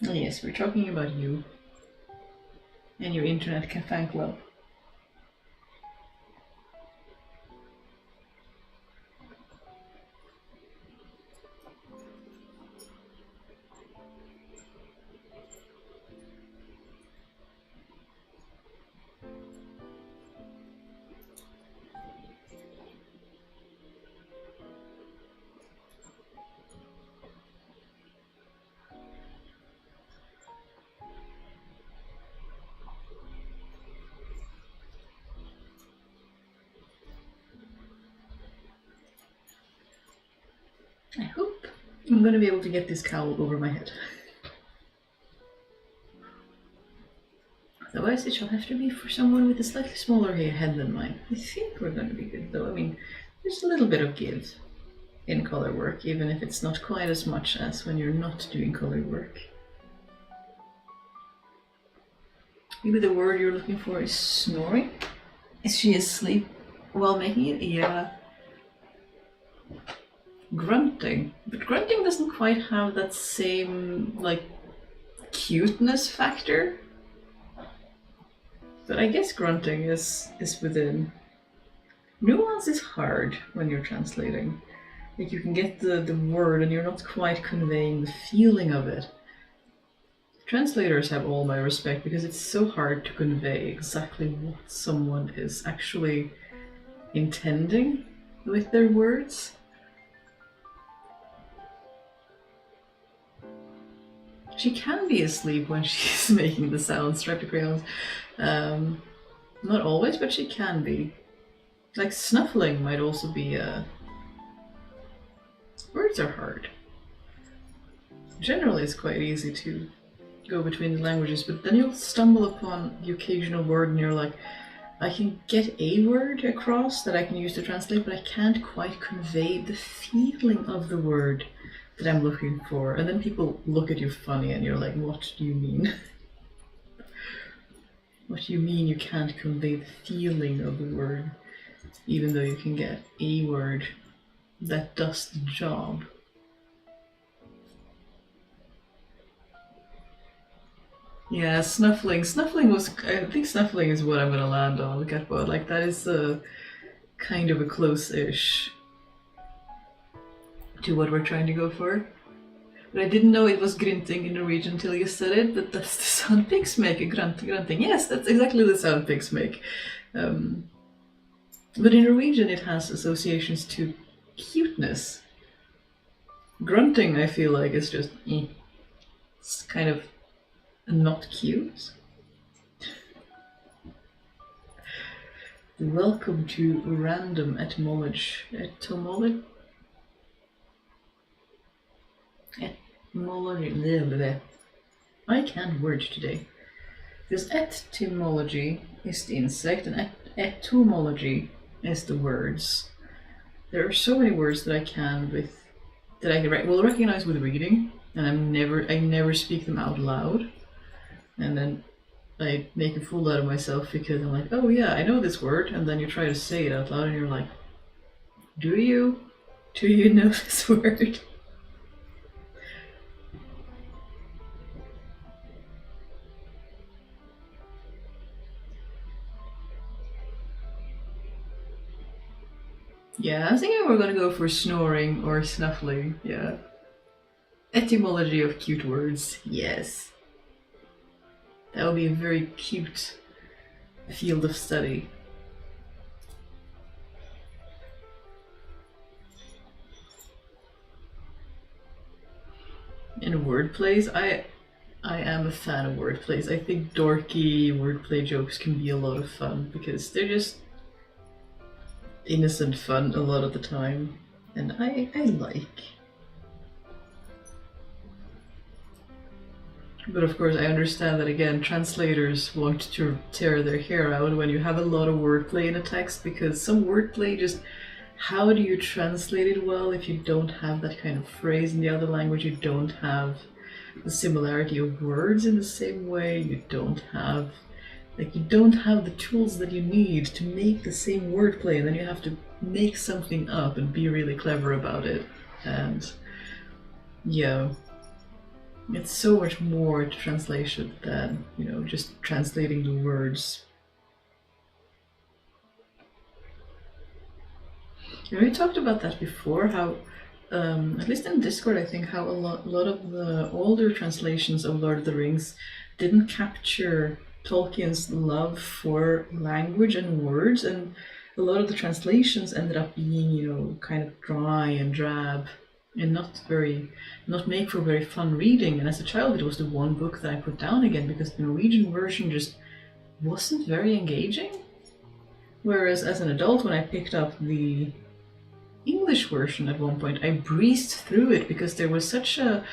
Oh yes, we're talking about you and your internet fan club. I hope I'm going to be able to get this cowl over my head. Otherwise it shall have to be for someone with a slightly smaller head than mine. I think we're going to be good though. I mean, there's a little bit of give in color work, even if it's not quite as much as when you're not doing color work. Maybe the word you're looking for is snoring? Is she asleep while making it? Yeah. Grunting, but grunting doesn't quite have that same like cuteness factor. But I guess grunting is within. Nuance is hard when you're translating. Like you can get the word and you're not quite conveying the feeling of it. Translators have all my respect because it's so hard to convey exactly what someone is actually intending with their words. She can be asleep when she's making the sounds, striped crayons. Not always, but she can be. Like snuffling might also be words are hard. Generally it's quite easy to go between the languages, but then you'll stumble upon the occasional word and you're like, I can get a word across that I can use to translate, but I can't quite convey the feeling of the word that I'm looking for. And then people look at you funny and you're like, what do you mean? What do you mean you can't convey the feeling of the word, even though you can get a word that does the job? Yeah, snuffling. Snuffling was, I think snuffling is what I'm gonna land on, look at what, like that is kind of a close-ish to what we're trying to go for. But I didn't know it was grynting in Norwegian until you said it, but that's the sound pigs make, grunting. Yes, that's exactly the sound pigs make. But in Norwegian it has associations to cuteness. Grunting, I feel like, is just, it's kind of not cute. Welcome to random etymology. Etymology. I can't word today. Because etymology is the insect and etymology is the words. There are so many words that I can with that I will recognize with reading, and I never speak them out loud. And then I make a fool out of myself because I'm like, oh yeah, I know this word, and then you try to say it out loud and you're like, do you? Do you know this word? Yeah, I was thinking we're gonna go for snoring or snuffling, yeah. Etymology of cute words, yes. That would be a very cute field of study. And wordplays, I am a fan of wordplays. I think dorky wordplay jokes can be a lot of fun because they're just innocent fun a lot of the time, and I like. But of course I understand that again, translators want to tear their hair out when you have a lot of wordplay in a text, because some wordplay just, how do you translate it well if you don't have that kind of phrase in the other language, you don't have the similarity of words in the same way, you don't have the tools that you need to make the same wordplay, and then you have to make something up and be really clever about it. And yeah, it's so much more to translation than, you know, just translating the words. And we talked about that before, how at least in Discord, I think how a lot of the older translations of Lord of the Rings didn't capture Tolkien's love for language and words, and a lot of the translations ended up being, you know, kind of dry and drab and not make for very fun reading. And as a child, it was the one book that I put down again because the Norwegian version just wasn't very engaging. Whereas as an adult, when I picked up the English version at one point, I breezed through it because there was such a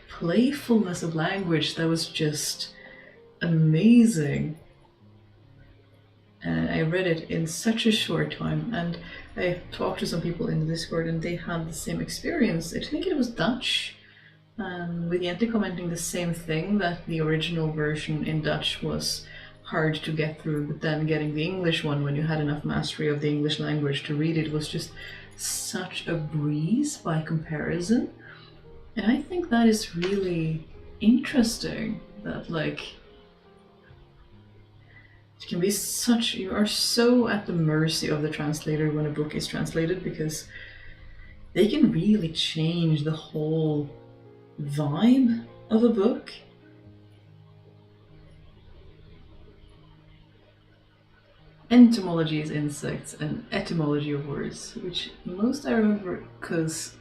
playfulness of language that was just amazing. And I read it in such a short time, and I talked to some people in the Discord and they had the same experience. I think it was Dutch, with Jente commenting the same thing, that the original version in Dutch was hard to get through, but then getting the English one, when you had enough mastery of the English language to read it, was just such a breeze by comparison. And I think that is really interesting, that like it can be such, you are so at the mercy of the translator when a book is translated, because they can really change the whole vibe of a book. Entomology is insects and etymology of words, which most I remember because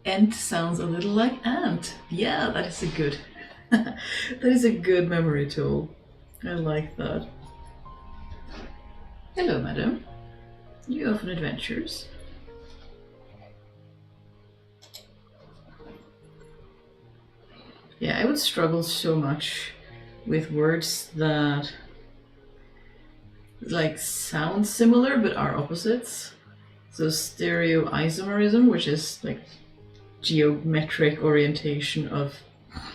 ent sounds a little like ant. Yeah, that is a good that is a good memory tool. I like that. Hello, madam. You off on adventures? Yeah, I would struggle so much with words that like sound similar but are opposites. So stereoisomerism, which is like geometric orientation of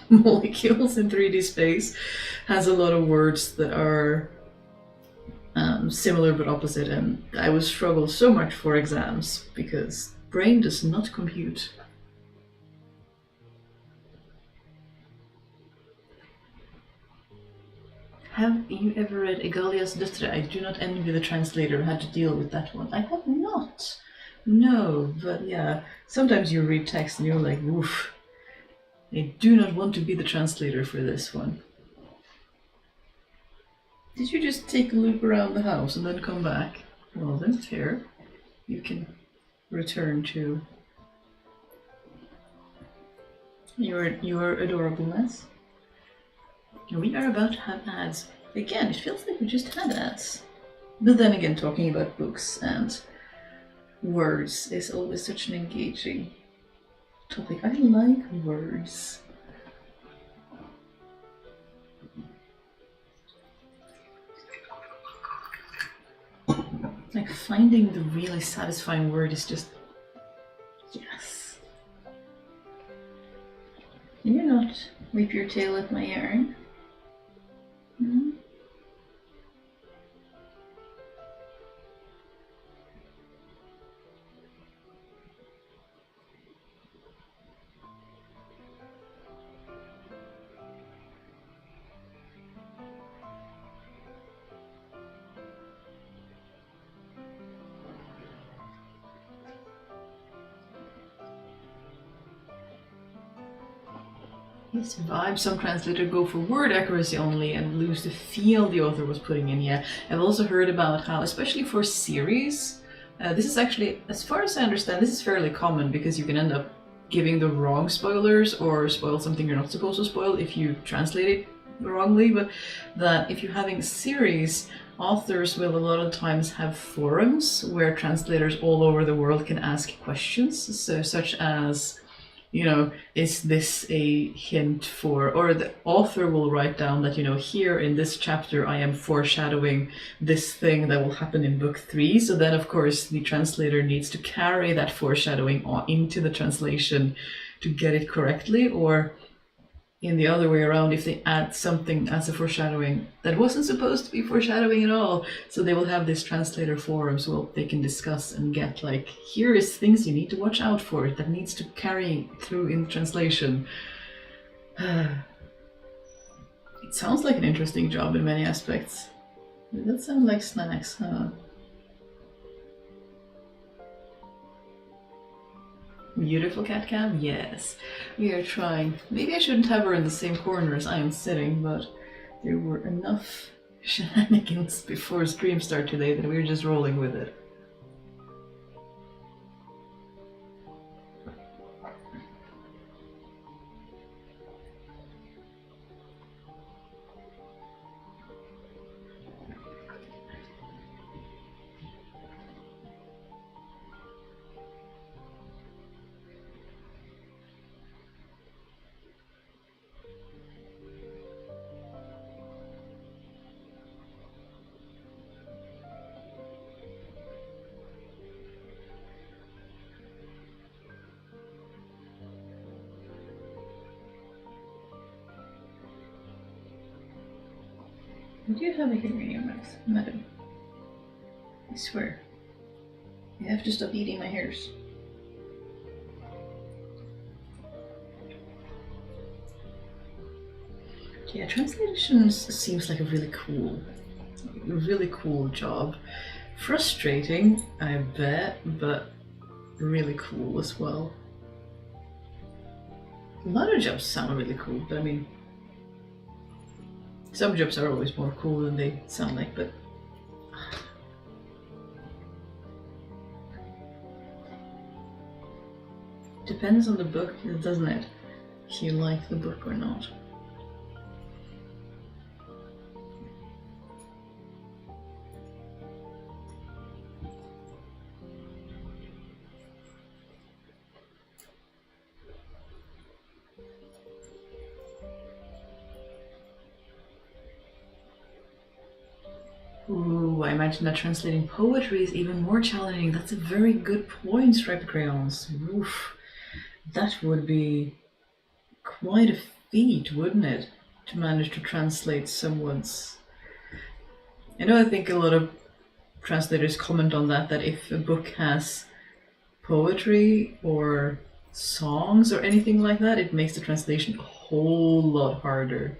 molecules in 3D space, has a lot of words that are similar but opposite, and I would struggle so much for exams because brain does not compute. Have you ever read Egalias Døtre? I do not envy the translator who had to deal with that one. I have not. No, but yeah, sometimes you read text and you're like, woof. I do not want to be the translator for this one. Did you just take a loop around the house and then come back? Well then, fair. You can return to your adorableness. We are about to have ads. Again, it feels like we just had ads. But then again, talking about books and words is always such an engaging topic. I like words. Like finding the really satisfying word is just, yes. Can you not whip your tail at my yarn? Hmm? Yes, vibe. Some translators go for word accuracy only and lose the feel the author was putting in. Yeah, I've also heard about how, especially for series, this is actually, as far as I understand, this is fairly common because you can end up giving the wrong spoilers or spoil something you're not supposed to spoil if you translate it wrongly. But that if you're having series, authors will a lot of times have forums where translators all over the world can ask questions, so such as, you know, is this a hint for, or the author will write down that, you know, here in this chapter I am foreshadowing this thing that will happen in book 3. So then, of course, the translator needs to carry that foreshadowing into the translation to get it correctly, or in the other way around, if they add something as a foreshadowing that wasn't supposed to be foreshadowing at all. So they will have this translator forums where they can discuss and get like, here is things you need to watch out for that needs to carry through in translation. It sounds like an interesting job in many aspects. Does that sound like snacks, huh? Beautiful cat cam? Yes. We are trying. Maybe I shouldn't have her in the same corner as I am sitting, but there were enough shenanigans before stream start today that we were just rolling with it. Do you have a hair in your mouth, madam? I swear. You have to stop eating my hairs. Yeah, translation seems like a really cool job. Frustrating, I bet, but really cool as well. A lot of jobs sound really cool, but I mean, some jobs are always more cool than they sound like, but depends on the book, doesn't it? If you like the book or not. Ooh, I imagine that translating poetry is even more challenging. That's a very good point, Striped Crayons. Oof. That would be quite a feat, wouldn't it? To manage to translate someone's... I think a lot of translators comment on that if a book has poetry or songs or anything like that, it makes the translation a whole lot harder.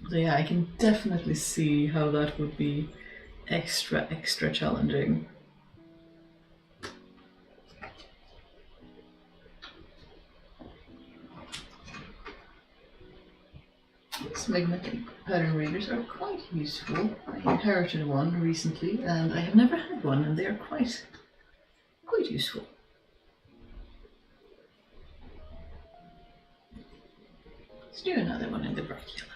So yeah, I can definitely see how that would be extra challenging. These magnetic pattern readers are quite useful. I inherited one recently and I have never had one, and they are quite useful. Let's do another one in the bright yellow.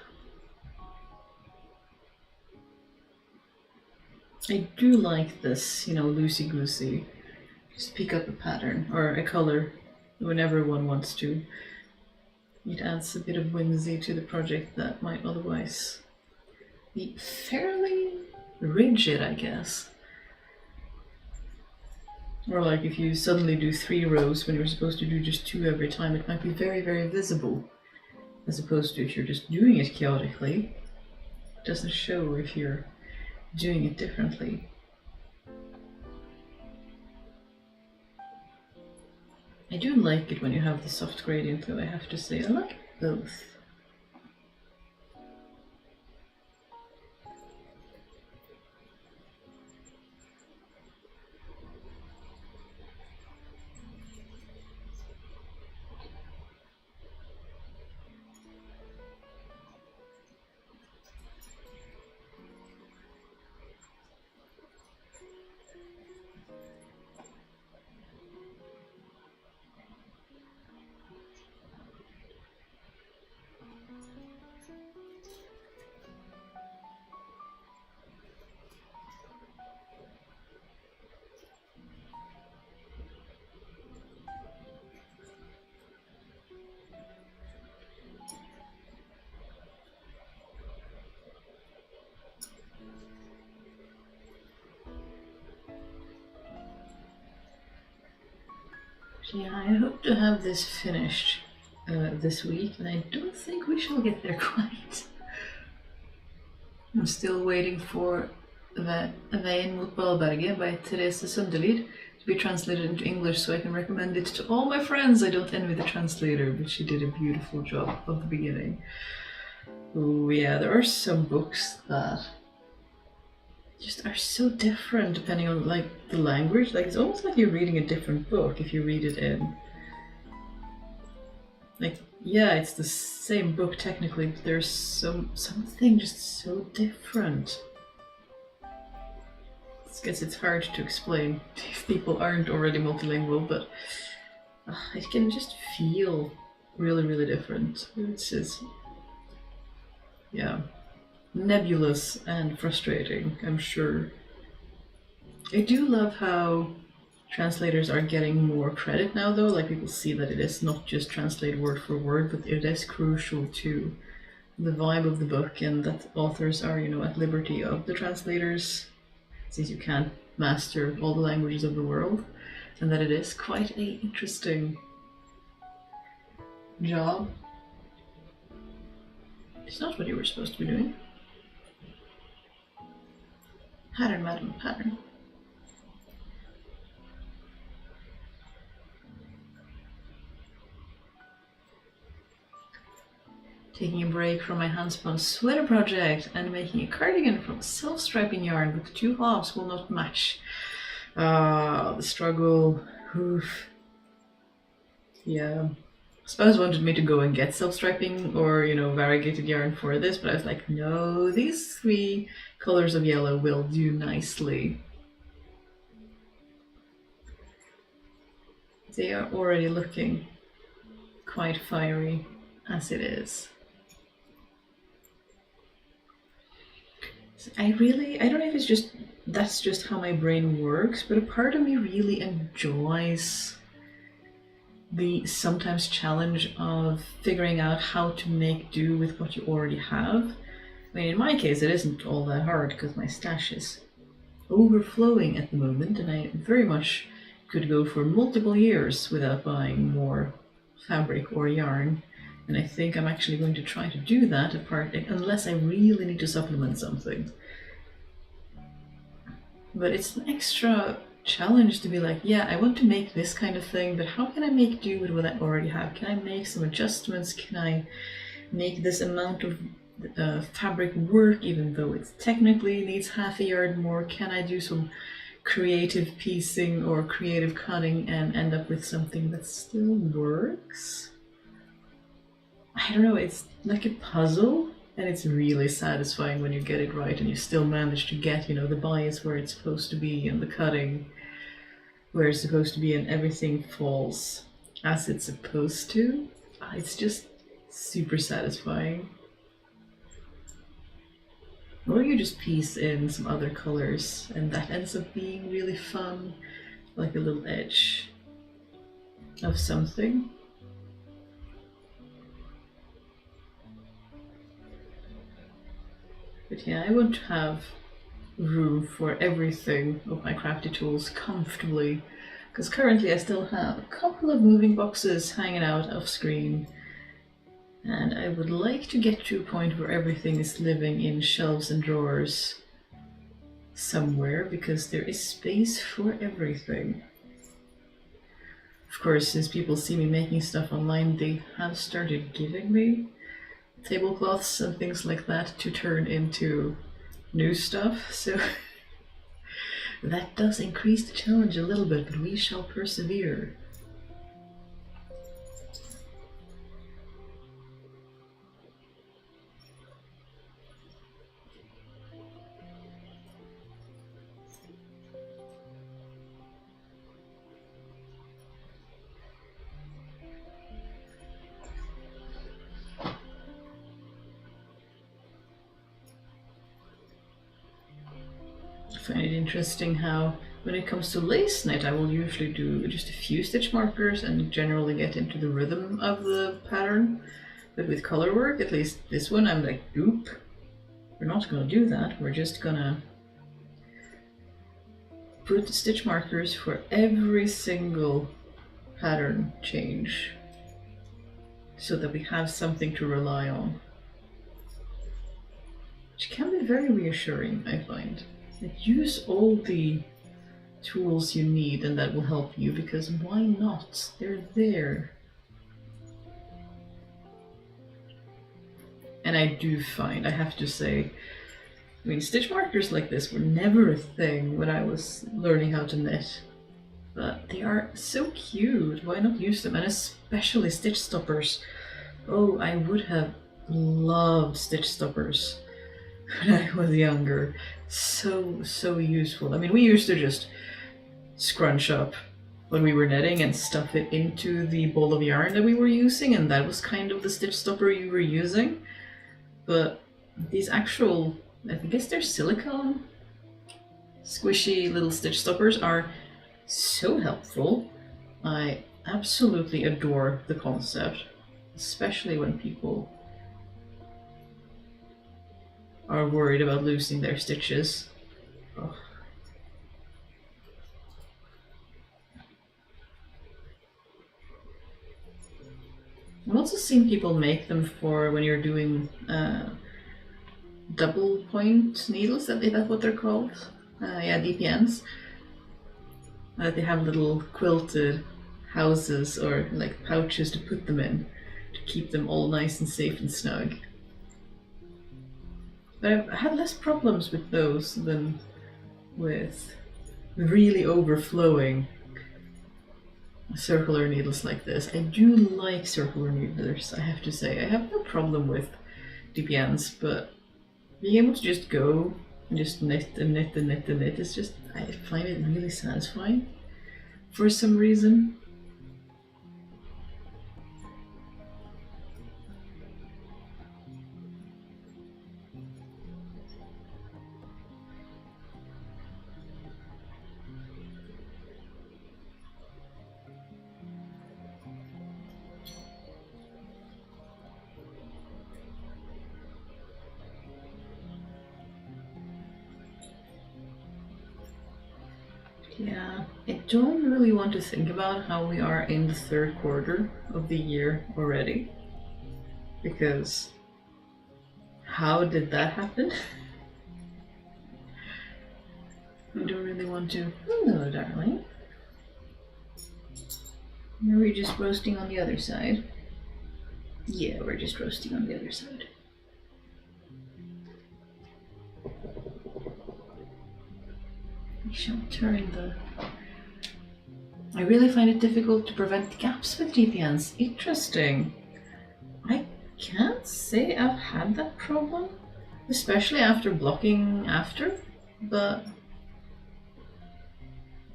I do like this, loosey-goosey. Just pick up a pattern or a color whenever one wants to. It adds a bit of whimsy to the project that might otherwise be fairly rigid, I guess. Or like if you suddenly do 3 rows when you're supposed to do just 2 every time, it might be very, very visible. As opposed to if you're just doing it chaotically, it doesn't show if you're doing it differently. I do like it when you have the soft gradient though, I have to say. I like both. Yeah, I hope to have this finished this week, and I don't think we shall get there quite. I'm still waiting for Veien mot Ballberget by Therese Sundelid to be translated into English so I can recommend it to all my friends. I don't envy the translator, but she did a beautiful job of the beginning. Oh yeah, there are some books that just are so different depending on like the language. Like it's almost like you're reading a different book if you read it in. Like yeah, it's the same book technically, but there's something just so different. I guess it's hard to explain if people aren't already multilingual, but it can just feel really, really different. It's just, yeah, nebulous and frustrating, I'm sure. I do love how translators are getting more credit now though, like people see that it is not just translate word for word, but it is crucial to the vibe of the book and that authors are, at liberty of the translators, since you can't master all the languages of the world, and that it is quite an interesting job. It's not what you were supposed to be doing. Pattern, madam, pattern. Taking a break from my handspun sweater project and making a cardigan from self-striping yarn with 2 halves will not match. The struggle. Oof. Yeah. Spouse wanted me to go and get self-striping or, variegated yarn for this, but I was like, no, these 3 colors of yellow will do nicely. They are already looking quite fiery as it is. I don't know if it's that's just how my brain works, but a part of me really enjoys the sometimes challenge of figuring out how to make do with what you already have. I mean, in my case, it isn't all that hard because my stash is overflowing at the moment, and I very much could go for multiple years without buying more fabric or yarn. And I think I'm actually going to try to do that unless I really need to supplement something. But it's an extra challenge to be like, yeah, I want to make this kind of thing, but how can I make do with what I already have? Can I make some adjustments? Can I make this amount of fabric work even though it technically needs half a yard more? Can I do some creative piecing or creative cutting and end up with something that still works? I don't know, it's like a puzzle, and it's really satisfying when you get it right and you still manage to get, the bias where it's supposed to be and the cutting where it's supposed to be and everything falls as it's supposed to. It's just super satisfying. Or you just piece in some other colors and that ends up being really fun, like a little edge of something. But yeah, I want to have room for everything of my crafty tools comfortably Because currently I still have a couple of moving boxes hanging out off screen, and I would like to get to a point where everything is living in shelves and drawers somewhere, because there is space for everything. Of course, since people see me making stuff online, they have started giving me tablecloths and things like that to turn into new stuff, so that does increase the challenge a little bit, but we shall persevere. I find it interesting how when it comes to lace knit, I will usually do just a few stitch markers and generally get into the rhythm of the pattern. But with colorwork, at least this one, I'm like, nope, we're not gonna do that. We're just gonna put stitch markers for every single pattern change so that we have something to rely on. Which can be very reassuring, I find. Like, use all the tools you need and that will help you, because why not? They're there. And I do find, I have to say, I mean, stitch markers like this were never a thing when I was learning how to knit. But they are so cute, why not use them? And especially stitch stoppers. Oh, I would have loved stitch stoppers when I was younger. So useful. I mean, we used to just scrunch up when we were knitting and stuff it into the ball of yarn that we were using, and that was kind of the stitch stopper you were using. But these actual, I guess they're silicone, squishy little stitch stoppers are so helpful. I absolutely adore the concept, especially when people are worried about losing their stitches. Oh. I've also seen people make them for when you're doing double point needles, is that what they're called? Yeah, DPNs. They have little quilted houses or like pouches to put them in to keep them all nice and safe and snug. But I've had less problems with those than with really overflowing circular needles like this. I do like circular needlers, I have to say. I have no problem with DPNs, but being able to just go and just knit and knit and knit and knit is just, I find it really satisfying for some reason. Yeah, I don't really want to think about how we are in the third quarter of the year already, because how did that happen? I don't really want to. Hello, darling. Are we just roasting on the other side? Yeah, we're just roasting on the other side. I shall turn the... I really find it difficult to prevent gaps with DPNs. Interesting. I can't say I've had that problem, especially after blocking after, but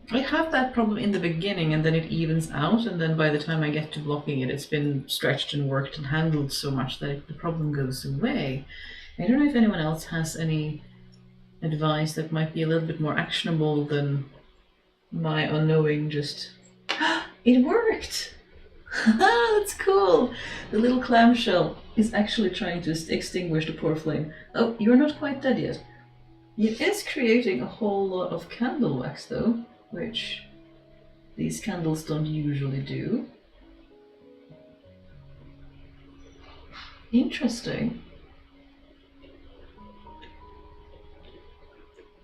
I have that problem in the beginning and then it evens out, and then by the time I get to blocking it, it's been stretched and worked and handled so much that the problem goes away. I don't know if anyone else has any advice that might be a little bit more actionable than my unknowing just... It worked! That's cool! The little clamshell is actually trying to extinguish the poor flame. Oh, you're not quite dead yet. It is creating a whole lot of candle wax though, which these candles don't usually do. Interesting.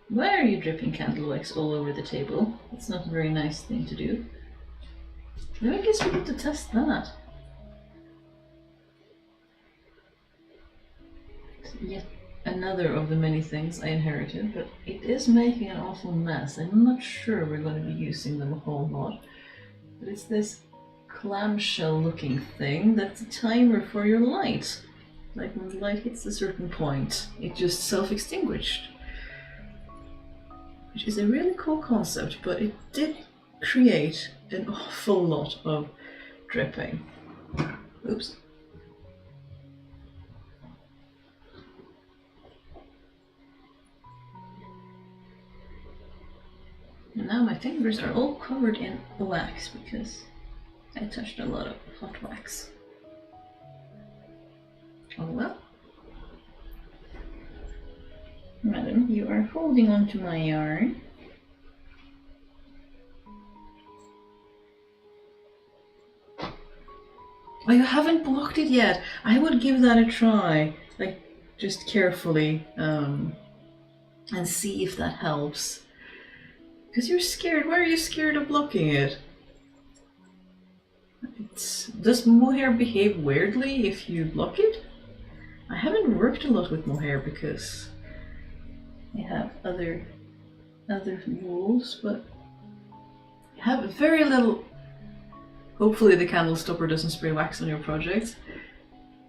Why are you dripping candle wax all over the table? That's not a very nice thing to do. Now I guess we need to test that. Yet another of the many things I inherited, but it is making an awful mess. I'm not sure we're going to be using them a whole lot. But it's this clamshell looking thing that's a timer for your light. Like when the light hits a certain point, it just self-extinguished. Which is a really cool concept, but it did create an awful lot of dripping. Oops. And now my fingers are all covered in wax because I touched a lot of hot wax. Oh well. Madam, you are holding on to my yarn. Oh, you haven't blocked it yet. I would give that a try, like just carefully, and see if that helps. Because you're scared. Why are you scared of blocking it? Does mohair behave weirdly if you block it? I haven't worked a lot with mohair because I have other rules, but I have very little. Hopefully the candle stopper doesn't spray wax on your project.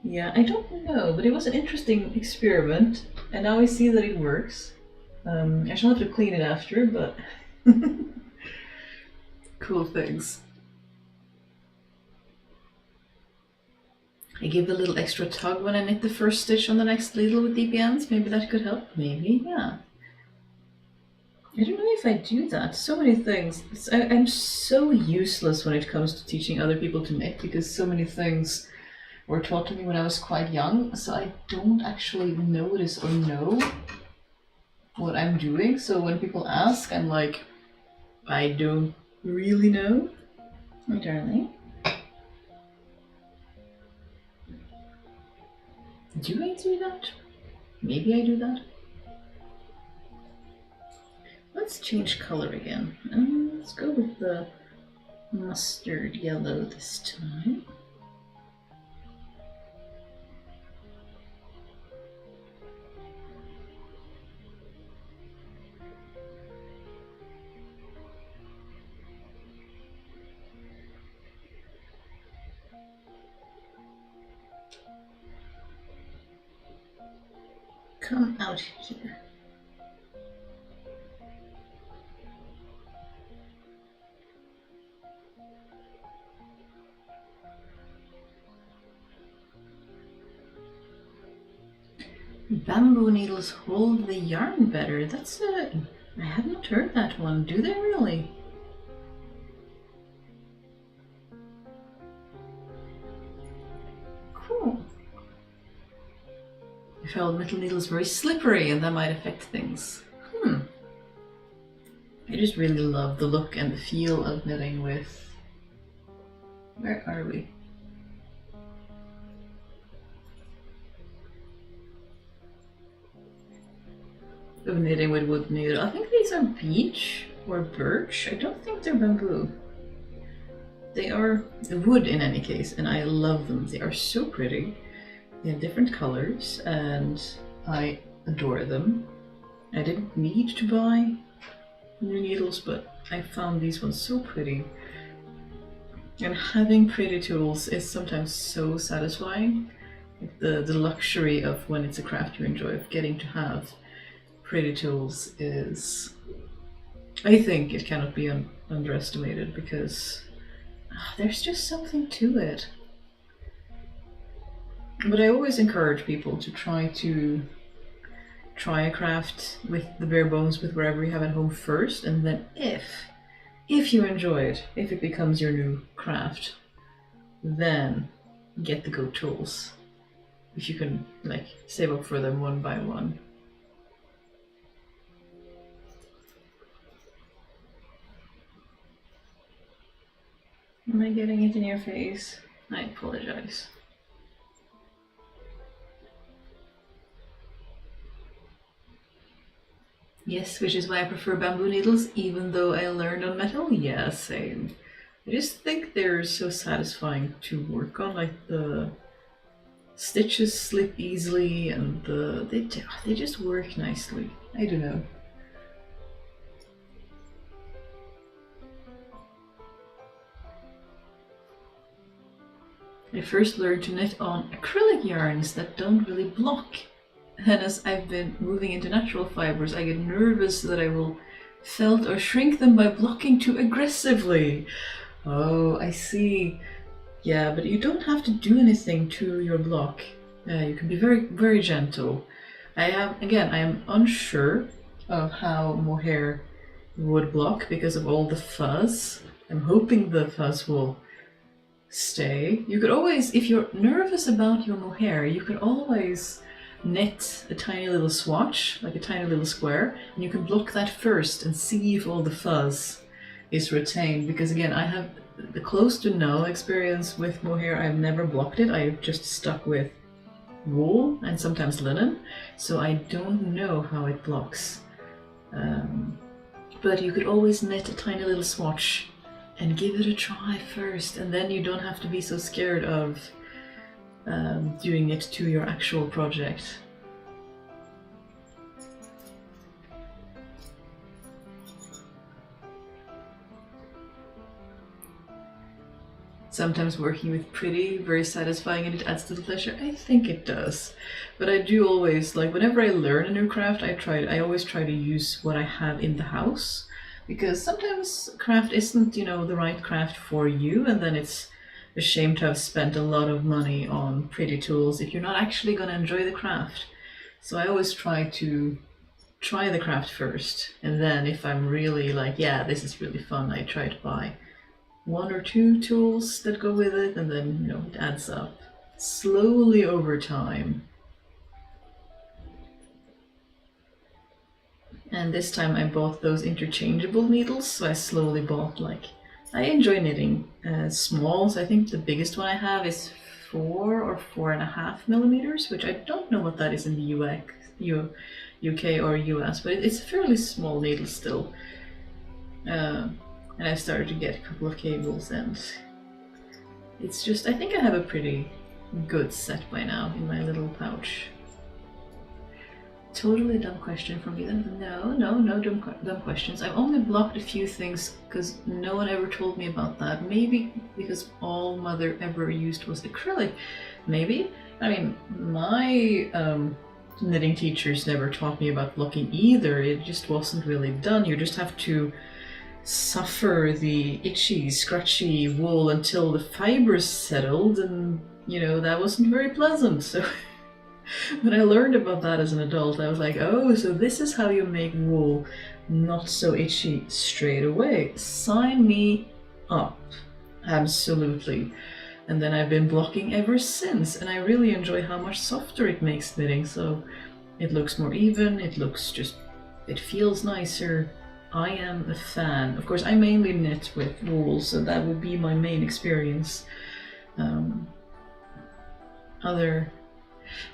Yeah, I don't know, but it was an interesting experiment, and now I see that it works. I shall have to clean it after, but cool things. I give a little extra tug when I knit the first stitch on the next needle with deep ends. Maybe that could help. Maybe, yeah. I don't know if I do that. So many things. I'm so useless when it comes to teaching other people to knit because so many things were taught to me when I was quite young. So I don't actually notice or know what I'm doing. So when people ask, I'm like, I don't really know. My darling. Do I do that? Maybe I do that. Let's change color again. Let's go with the mustard yellow this time. Come out here. Bamboo needles hold the yarn better. That's a... I have not heard that one. Do they really? Cool. I found metal needles very slippery and that might affect things. I just really love the look and the feel of knitting with... Where are we? Of knitting with wood needle. I think these are beech or birch. I don't think they're bamboo. They are wood in any case, and I love them. They are so pretty. They have different colors, and I adore them. I didn't need to buy new needles, but I found these ones so pretty. And having pretty tools is sometimes so satisfying. The luxury of when it's a craft you enjoy, of getting to have pretty tools is, I think it cannot be underestimated because there's just something to it. But I always encourage people to try a craft with the bare bones with wherever you have at home first, and then if you enjoy it, if it becomes your new craft, then get the go tools. If you can like save up for them one by one. Am I getting it in your face? I apologize. Yes, which is why I prefer bamboo needles, even though I learned on metal. Yeah, same. I just think they're so satisfying to work on, like the stitches slip easily and they just work nicely. I don't know. I first learned to knit on acrylic yarns that don't really block. And as I've been moving into natural fibers, I get nervous that I will felt or shrink them by blocking too aggressively. Oh, I see. Yeah, but you don't have to do anything to your block. You can be very, very gentle. I am unsure of how mohair would block because of all the fuzz. I'm hoping the fuzz will stay. You could always, if you're nervous about your mohair, you could always knit a tiny little swatch, like a tiny little square, and you can block that first and see if all the fuzz is retained. Because again, I have the close to no experience with mohair. I've never blocked it. I've just stuck with wool and sometimes linen, so I don't know how it blocks. But you could always knit a tiny little swatch and give it a try first, and then you don't have to be so scared of doing it to your actual project. Sometimes working with pretty, very satisfying, and it adds to the pleasure. I think it does. But I do always, like whenever I learn a new craft, I always try to use what I have in the house. Because sometimes craft isn't, the right craft for you, and then it's a shame to have spent a lot of money on pretty tools if you're not actually going to enjoy the craft. So I always try to try the craft first, and then if I'm really like, yeah, this is really fun, I try to buy one or two tools that go with it, and then it adds up slowly over time. And this time I bought those interchangeable needles, so I slowly bought, I enjoy knitting small, so I think the biggest one I have is 4 or 4.5 millimeters, which I don't know what that is in the UK or US, but it's a fairly small needle still. And I started to get a couple of cables, and it's just, I think I have a pretty good set by now in my little pouch. Totally dumb question from you. No dumb questions. I've only blocked a few things because no one ever told me about that. Maybe because all Mother ever used was acrylic. Maybe. I mean, my knitting teachers never taught me about blocking either. It just wasn't really done. You just have to suffer the itchy, scratchy wool until the fibers settled, and that wasn't very pleasant. So when I learned about that as an adult, I was like, oh, so this is how you make wool not so itchy straight away. Sign me up. Absolutely. And then I've been blocking ever since, and I really enjoy how much softer it makes knitting. So it looks more even, it feels nicer. I am a fan. Of course, I mainly knit with wool, so that would be my main experience.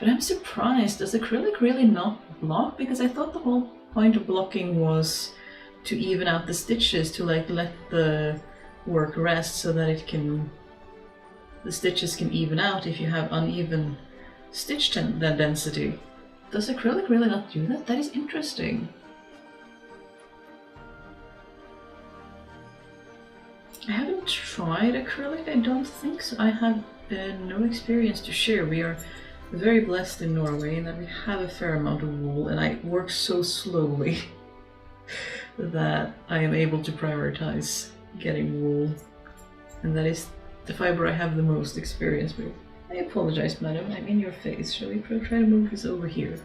But I'm surprised, does acrylic really not block? Because I thought the whole point of blocking was to even out the stitches, to let the work rest so that the stitches can even out if you have uneven stitch density. Does acrylic really not do that? That is interesting. I haven't tried acrylic, I don't think so. I have no experience to share. We are very blessed in Norway in that we have a fair amount of wool, and I work so slowly that I am able to prioritize getting wool, and that is the fiber I have the most experience with. I apologize, madam, I'm in your face. Shall we try to move this over here?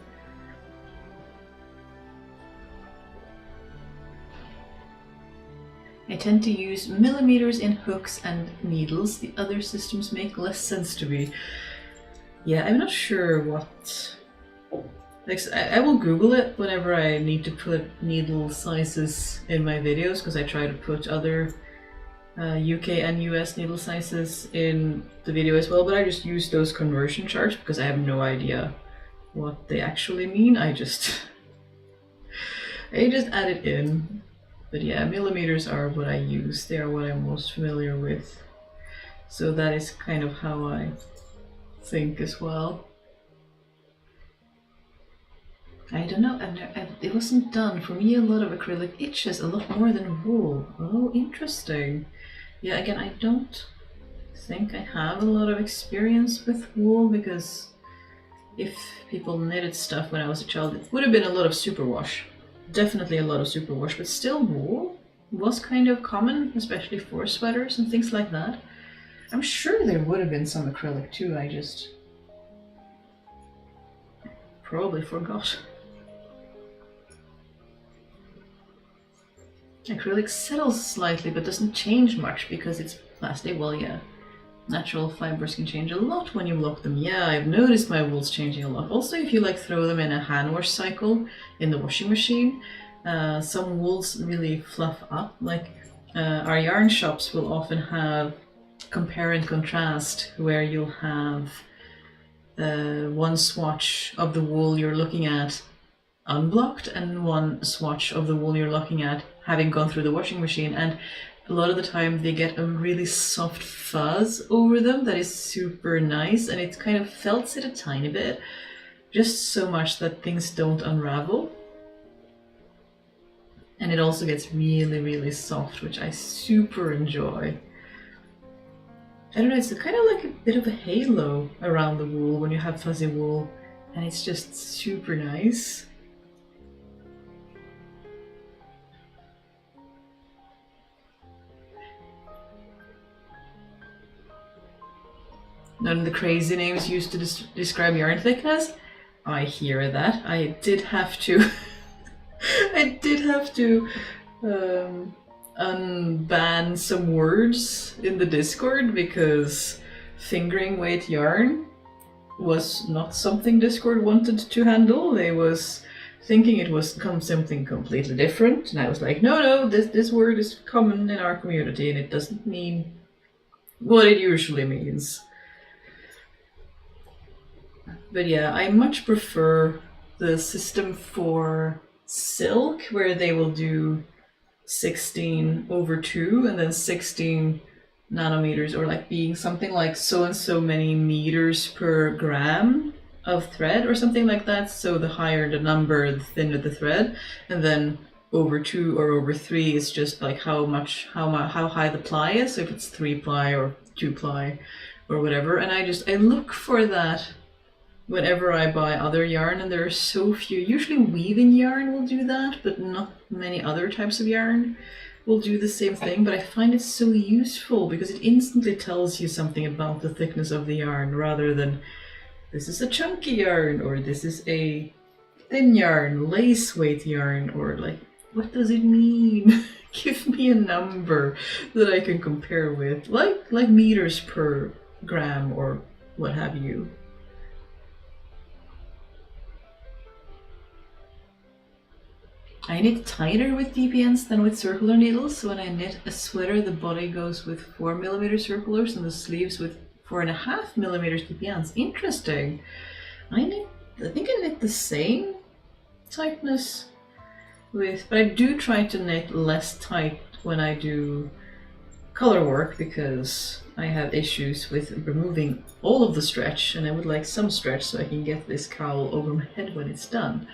I tend to use millimeters in hooks and needles. The other systems make less sense to me. Yeah, I'm not sure what... I will Google it whenever I need to put needle sizes in my videos, because I try to put other UK and US needle sizes in the video as well, but I just use those conversion charts because I have no idea what they actually mean. I just add it in. But yeah, millimeters are what I use. They are what I'm most familiar with. So that is kind of how I think as well. I don't know, it wasn't done. For me, a lot of acrylic itches a lot more than wool. Oh, interesting. Yeah, again, I don't think I have a lot of experience with wool, because if people knitted stuff when I was a child, it would have been a lot of superwash. Definitely a lot of superwash, but still wool was kind of common, especially for sweaters and things like that. I'm sure there would have been some acrylic too, I just probably forgot. Acrylic settles slightly but doesn't change much because it's plastic. Well, yeah, natural fibers can change a lot when you lock them. Yeah, I've noticed my wools changing a lot. Also, if you like throw them in a hand wash cycle in the washing machine, some wools really fluff up. Like our yarn shops will often have compare and contrast, where you'll have one swatch of the wool you're looking at unblocked and one swatch of the wool you're looking at having gone through the washing machine, and a lot of the time they get a really soft fuzz over them that is super nice, and it kind of felts it a tiny bit, just so much that things don't unravel. And it also gets really, really soft, which I super enjoy. I don't know, it's kind of like a bit of a halo around the wool when you have fuzzy wool, and it's just super nice. None of the crazy names used to describe yarn thickness. I hear that. I did have to unban some words in the Discord because fingering weight yarn was not something Discord wanted to handle. They was thinking it was something completely different, and I was like, no, this word is common in our community and it doesn't mean what it usually means. But yeah, I much prefer the system for silk, where they will do 16/2 and then 16 nanometers, or like being something like so and so many meters per gram of thread or something like that. So the higher the number, the thinner the thread, and then over 2 or over 3 is just like how high the ply is. So if it's 3 ply or 2 ply or whatever. And I look for that whenever I buy other yarn, and there are so few. Usually weaving yarn will do that, but not many other types of yarn will do the same thing. But I find it so useful because it instantly tells you something about the thickness of the yarn, rather than this is a chunky yarn or this is a thin yarn, lace weight yarn, or like, what does it mean? Give me a number that I can compare with, like meters per gram or what have you. I knit tighter with DPNs than with circular needles. So when I knit a sweater, the body goes with 4mm circulars and the sleeves with 4.5mm DPNs. Interesting. I think I knit the same tightness with, but I do try to knit less tight when I do color work because I have issues with removing all of the stretch, and I would like some stretch so I can get this cowl over my head when it's done.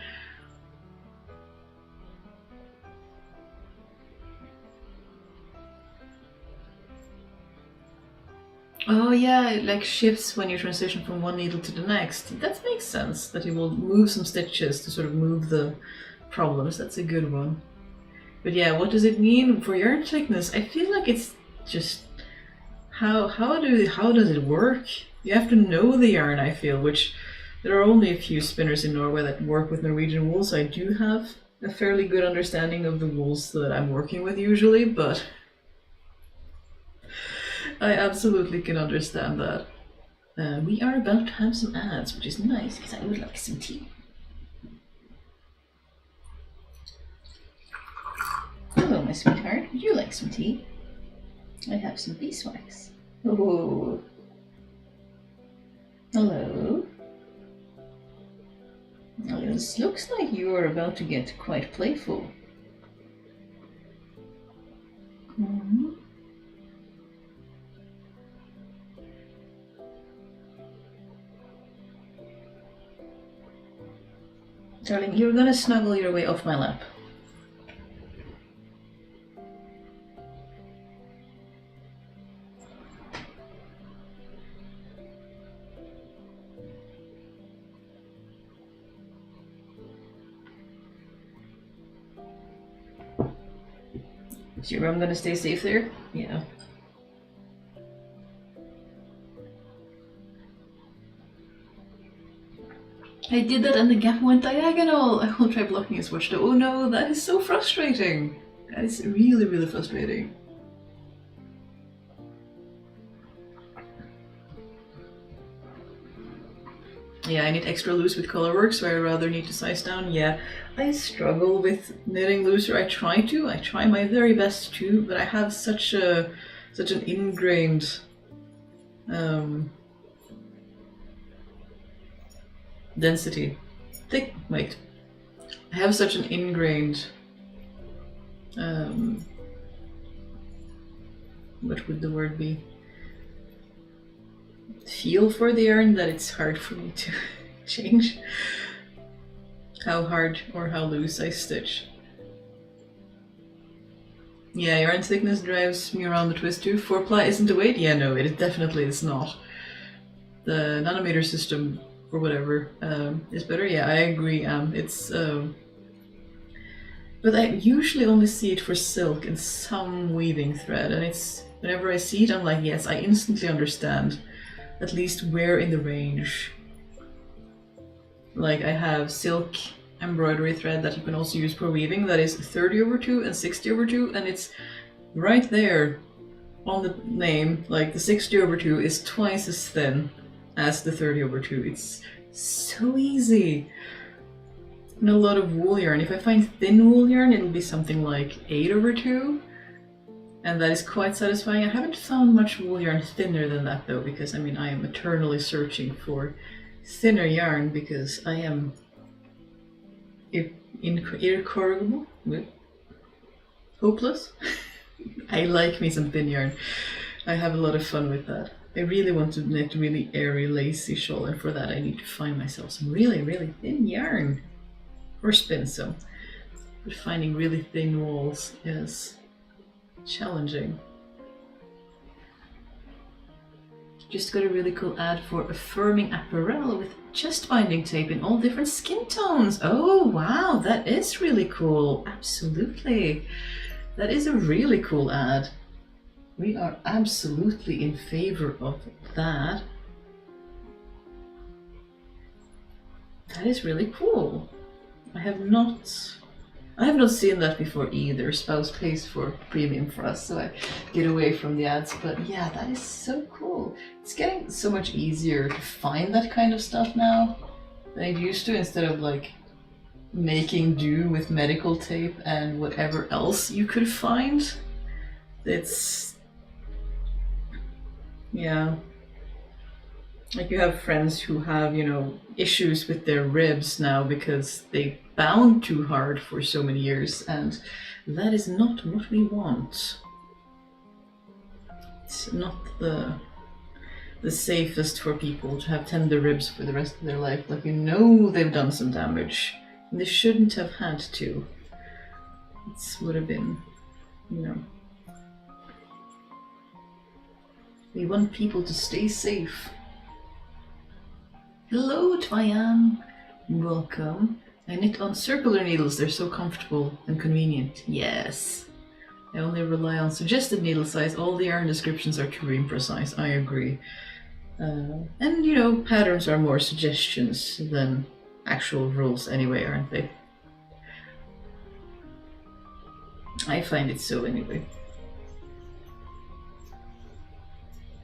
Oh yeah, it like shifts when you transition from one needle to the next. That makes sense, that it will move some stitches to sort of move the problems. That's a good one. But yeah, what does it mean for yarn thickness? I feel like it's just how does it work? You have to know the yarn, I feel, which there are only a few spinners in Norway that work with Norwegian wool, so I do have a fairly good understanding of the wools that I'm working with usually, but I absolutely can understand that. We are about to have some ads, which is nice because I would like some tea. Hello, my sweetheart. Would you like some tea? I have some beeswax. Oh, hello. Now, this looks like you are about to get quite playful. Mm-hmm. Darling, you're gonna snuggle your way off my lap. Sure I'm gonna stay safe there? Yeah. I did that and the gap went diagonal! I will try blocking his watch though. Oh no, that is so frustrating! That is really, really frustrating. Yeah, I need extra loose with Colorwork, so I rather need to size down. Yeah, I struggle with knitting looser. I try my very best to, but I have such an ingrained density. Wait. I have such an ingrained what would the word be? Feel for the yarn that it's hard for me to change how hard or how loose I stitch. Yeah, yarn thickness drives me around the twist too. 4-ply isn't the weight? Yeah, no, it definitely is not. The nanometer system or whatever is better. Yeah, I agree. But I usually only see it for silk and some weaving thread, and it's whenever I see it, I'm like, yes, I instantly understand at least where in the range. Like I have silk embroidery thread that you can also use for weaving that is 30/2 and 60/2, and it's right there on the name. Like the 60/2 is twice as thin as the 30/2. It's so easy. And a lot of wool yarn. If I find thin wool yarn, it'll be something like 8/2, and that is quite satisfying. I haven't found much wool yarn thinner than that though, because I mean I am eternally searching for thinner yarn because I am incorrigible, hopeless. I like me some thin yarn. I have a lot of fun with that. I really want to knit really airy, lacy shawl, and for that I need to find myself some really, really thin yarn. Or spin some. But finding really thin walls is challenging. Just got a really cool ad for affirming apparel with chest binding tape in all different skin tones. Oh wow, that is really cool. Absolutely. That is a really cool ad. We are absolutely in favor of that. That is really cool. I have not seen that before either. Spouse pays for premium for us, so I get away from the ads. But yeah, that is so cool. It's getting so much easier to find that kind of stuff now than it used to, instead of like making do with medical tape and whatever else you could find. It's, yeah. Like you have friends who have, you know, issues with their ribs now because they bound too hard for so many years, and that is not what we want. It's not the safest for people to have tender ribs for the rest of their life. Like, you know, they've done some damage and they shouldn't have had to. It would have been, you know. We want people to stay safe. Hello, Twayan. Welcome. I knit on circular needles. They're so comfortable and convenient. Yes. I only rely on suggested needle size. All the yarn descriptions are too imprecise. I agree. And, you know, patterns are more suggestions than actual rules anyway, aren't they? I find it so anyway.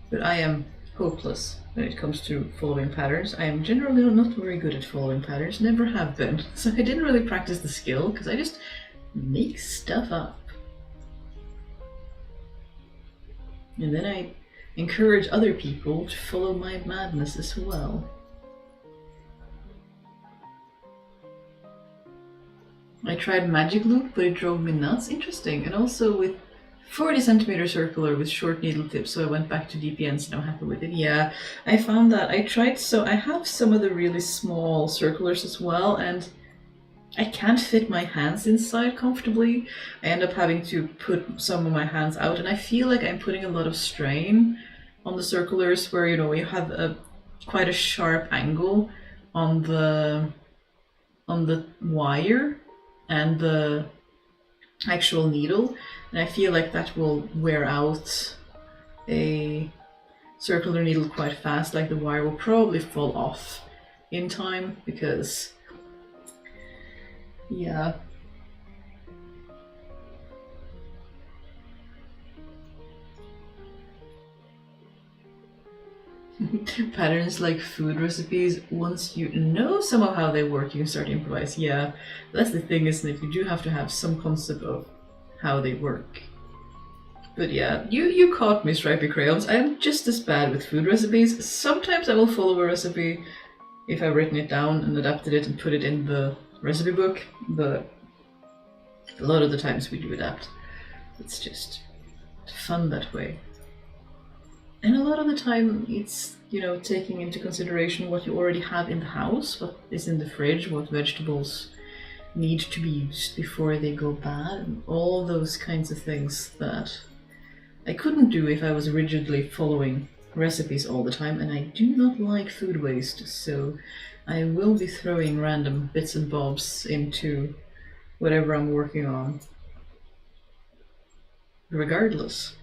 But I am hopeless when it comes to following patterns. I am generally not very good at following patterns, never have been. So I didn't really practice the skill because I just make stuff up. And then I encourage other people to follow my madness as well. I tried magic loop, but it drove me nuts. Interesting. And also with 40 centimeter circular with short needle tips, so I went back to DPNs and I'm happy with it. Yeah, I found that I tried, so I have some of the really small circulars as well, and I can't fit my hands inside comfortably. I end up having to put some of my hands out, and I feel like I'm putting a lot of strain on the circulars where, you know, you have quite a sharp angle on the wire and the actual needle, and I feel like that will wear out a circular needle quite fast. Like the wire will probably fall off in time because, yeah. Patterns like food recipes, once you know some of how they work, you can start to improvise. Yeah, that's the thing, isn't it? You do have to have some concept of how they work. But yeah, you caught me, Stripey Crayons. I'm just as bad with food recipes. Sometimes I will follow a recipe if I've written it down and adapted it and put it in the recipe book, but a lot of the times we do adapt. It's just fun that way. And a lot of the time it's, you know, taking into consideration what you already have in the house, what is in the fridge, what vegetables need to be used before they go bad, and all those kinds of things that I couldn't do if I was rigidly following recipes all the time, and I do not like food waste, so I will be throwing random bits and bobs into whatever I'm working on, regardless.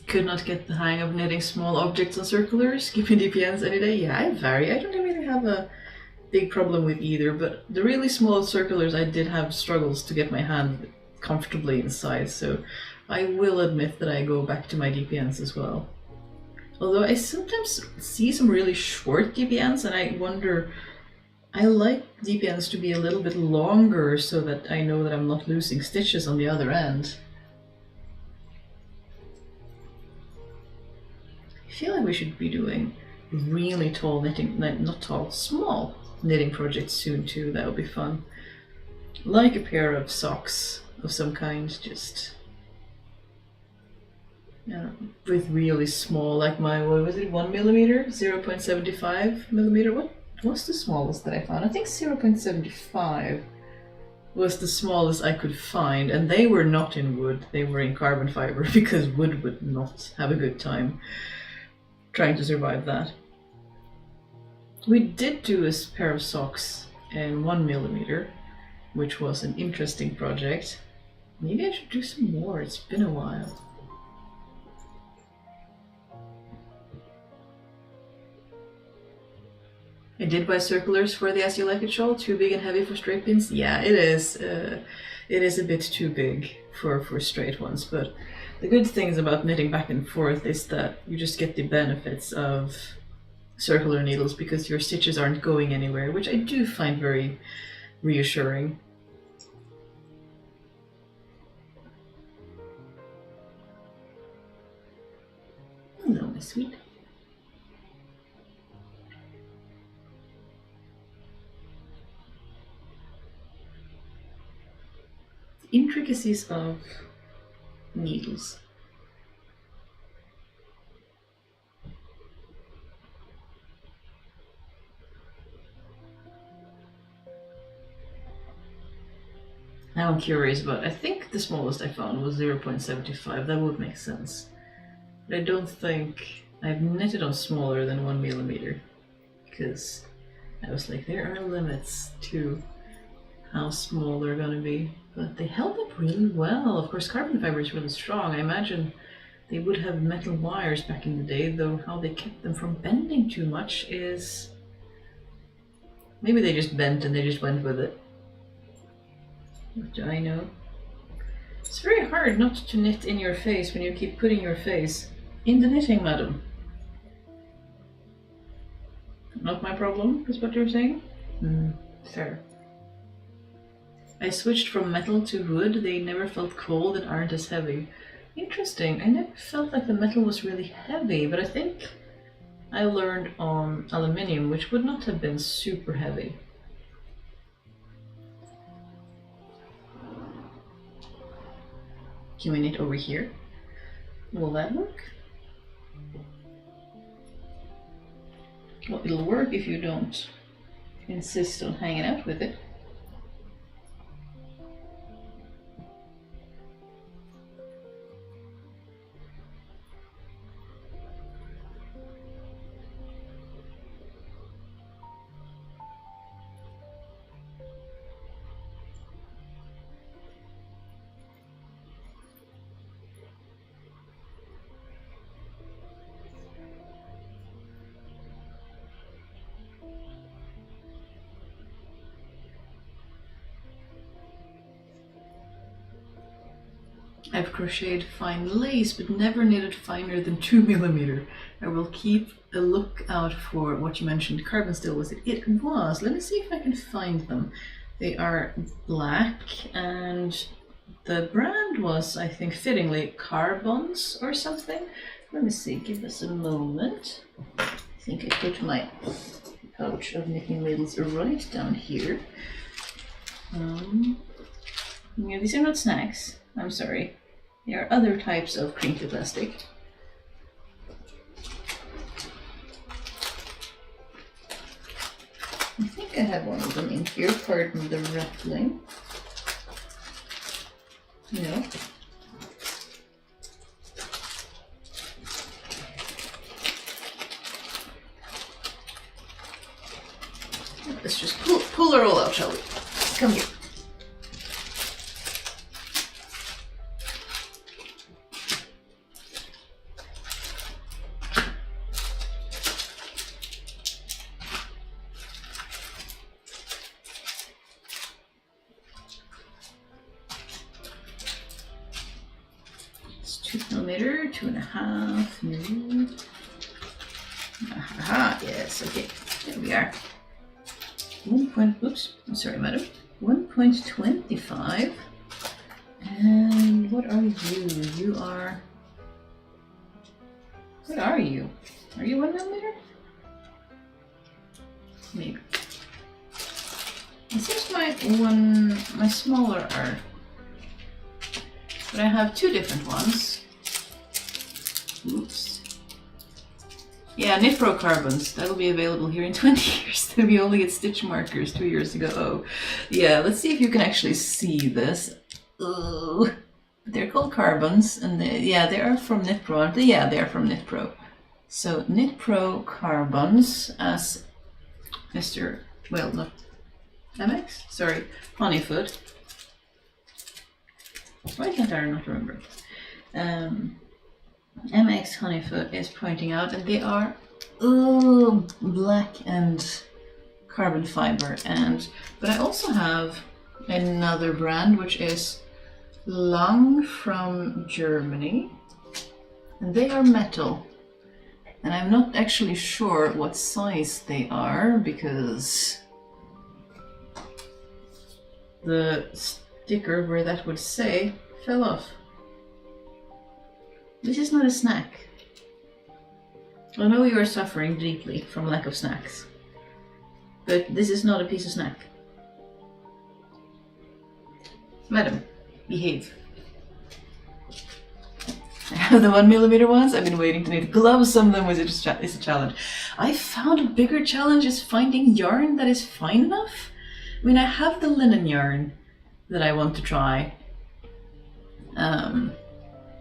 Could not get the hang of knitting small objects on circulars. Give me DPNs any day. Yeah, I vary. I don't really have a big problem with either, but the really small circulars I did have struggles to get my hand comfortably inside, so I will admit that I go back to my DPNs as well. Although I sometimes see some really short DPNs and I wonder, I like DPNs to be a little bit longer so that I know that I'm not losing stitches on the other end. I feel like we should be doing really tall knitting, not tall, small knitting projects soon too. That would be fun. Like a pair of socks of some kind, just with really small, like my, what was it, 1 millimeter, 0.75 millimeter. What was the smallest that I found? I think 0.75 was the smallest I could find, and they were not in wood, they were in carbon fiber because wood would not have a good time trying to survive that. We did do a pair of socks in 1 millimeter, which was an interesting project. Maybe I should do some more, it's been a while. I did buy circulars for the As You Like It shawl, too big and heavy for straight pins. Yeah, it is. It is a bit too big for straight ones, but the good things about knitting back and forth is that you just get the benefits of circular needles because your stitches aren't going anywhere, which I do find very reassuring. Hello, my sweet. The intricacies of needles. Now I'm curious, but I think the smallest I found was 0.75. That would make sense. But I don't think I've knitted on smaller than 1 millimeter because I was like, there are limits to how small they're gonna be. But they held up really well. Of course, carbon fiber is really strong. I imagine they would have metal wires back in the day, though how they kept them from bending too much is... maybe they just bent and they just went with it. What do I know? It's very hard not to knit in your face when you keep putting your face in the knitting, madam. Not my problem, is what you're saying? Fair. I switched from metal to wood. They never felt cold and aren't as heavy. Interesting. I never felt like the metal was really heavy, but I think I learned on aluminium, which would not have been super heavy. Can we knit over here? Will that work? Well, it'll work if you don't insist on hanging out with it. I've crocheted fine lace, but never knitted finer than 2mm. I will keep a lookout for what you mentioned. Carbon steel, was it? It was. Let me see if I can find them. They are black, and the brand was, I think, fittingly Carbons or something. Let me see, give us a moment. I think I put my pouch of knitting needles right down here. Yeah, these are not snacks. I'm sorry. There are other types of crinkly plastic. I think I have one of them in here, pardon the rattling. No. Let's just pull her all out, shall we? Come here. It's 2mm, 2.5. Aha, yes, okay. There we are. Oops, I'm sorry, madam. 1.25. And what are you? You are. What are you? Are you 1mm? Maybe. It seems my smaller are. But I have two different ones. Oops. Yeah, Knit Pro Carbons. That'll be available here in 20 years. We only get stitch markers 2 years ago. Oh, yeah. Let's see if you can actually see this. Oh, they're called Carbons, and they are from Knit Pro. Yeah, they are from Knit Pro. So Knit Pro Carbons, as Mr. Well, not MX. Sorry, Honeyfoot. Why can't I not remember? MX Honeyfoot is pointing out, and they are black and carbon fiber. But I also have another brand which is Lang from Germany, and they are metal. And I'm not actually sure what size they are because the sticker where that would say fell off. This is not a snack. I know you are suffering deeply from lack of snacks, but this is not a piece of snack. Madam, behave. I have the 1mm ones. I've been waiting to knit gloves. Some of them is a challenge. I found a bigger challenge is finding yarn that is fine enough. I mean, I have the linen yarn that I want to try.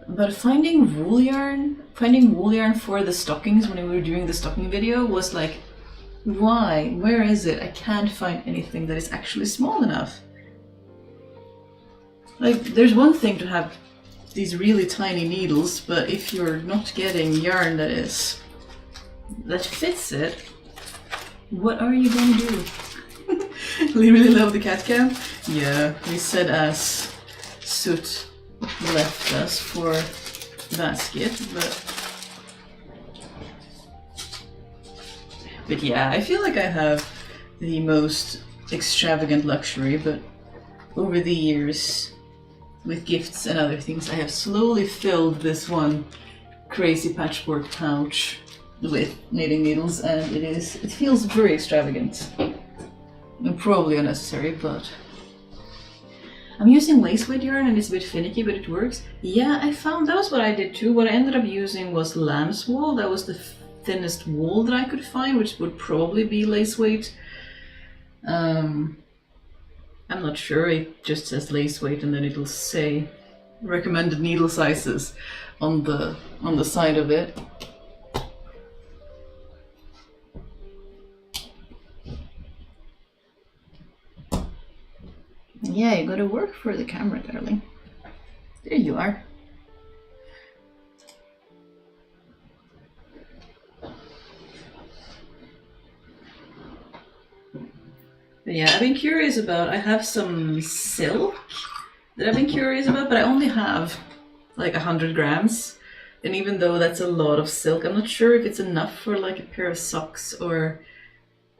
But finding wool yarn for the stockings when we were doing the stocking video was like, why? Where is it? I can't find anything that is actually small enough. Like, there's one thing to have these really tiny needles, but if you're not getting yarn that fits it, what are you going to do? We really love the cat cam. Yeah, we said as Soot left us for basket, but yeah, I feel like I have the most extravagant luxury, but over the years with gifts and other things, I have slowly filled this one crazy patchwork pouch with knitting needles, and it feels very extravagant and probably unnecessary, but I'm using lace weight yarn and it's a bit finicky, but it works. Yeah, I found that was what I did too. What I ended up using was lamb's wool. That was the thinnest wool that I could find, which would probably be lace weight. I'm not sure, it just says lace weight and then it'll say recommended needle sizes on the side of it. Yeah, you gotta work for the camera, darling. There you are. But yeah, I've been curious about, I have some silk that I've been curious about, but I only have like 100 grams. And even though that's a lot of silk, I'm not sure if it's enough for like a pair of socks or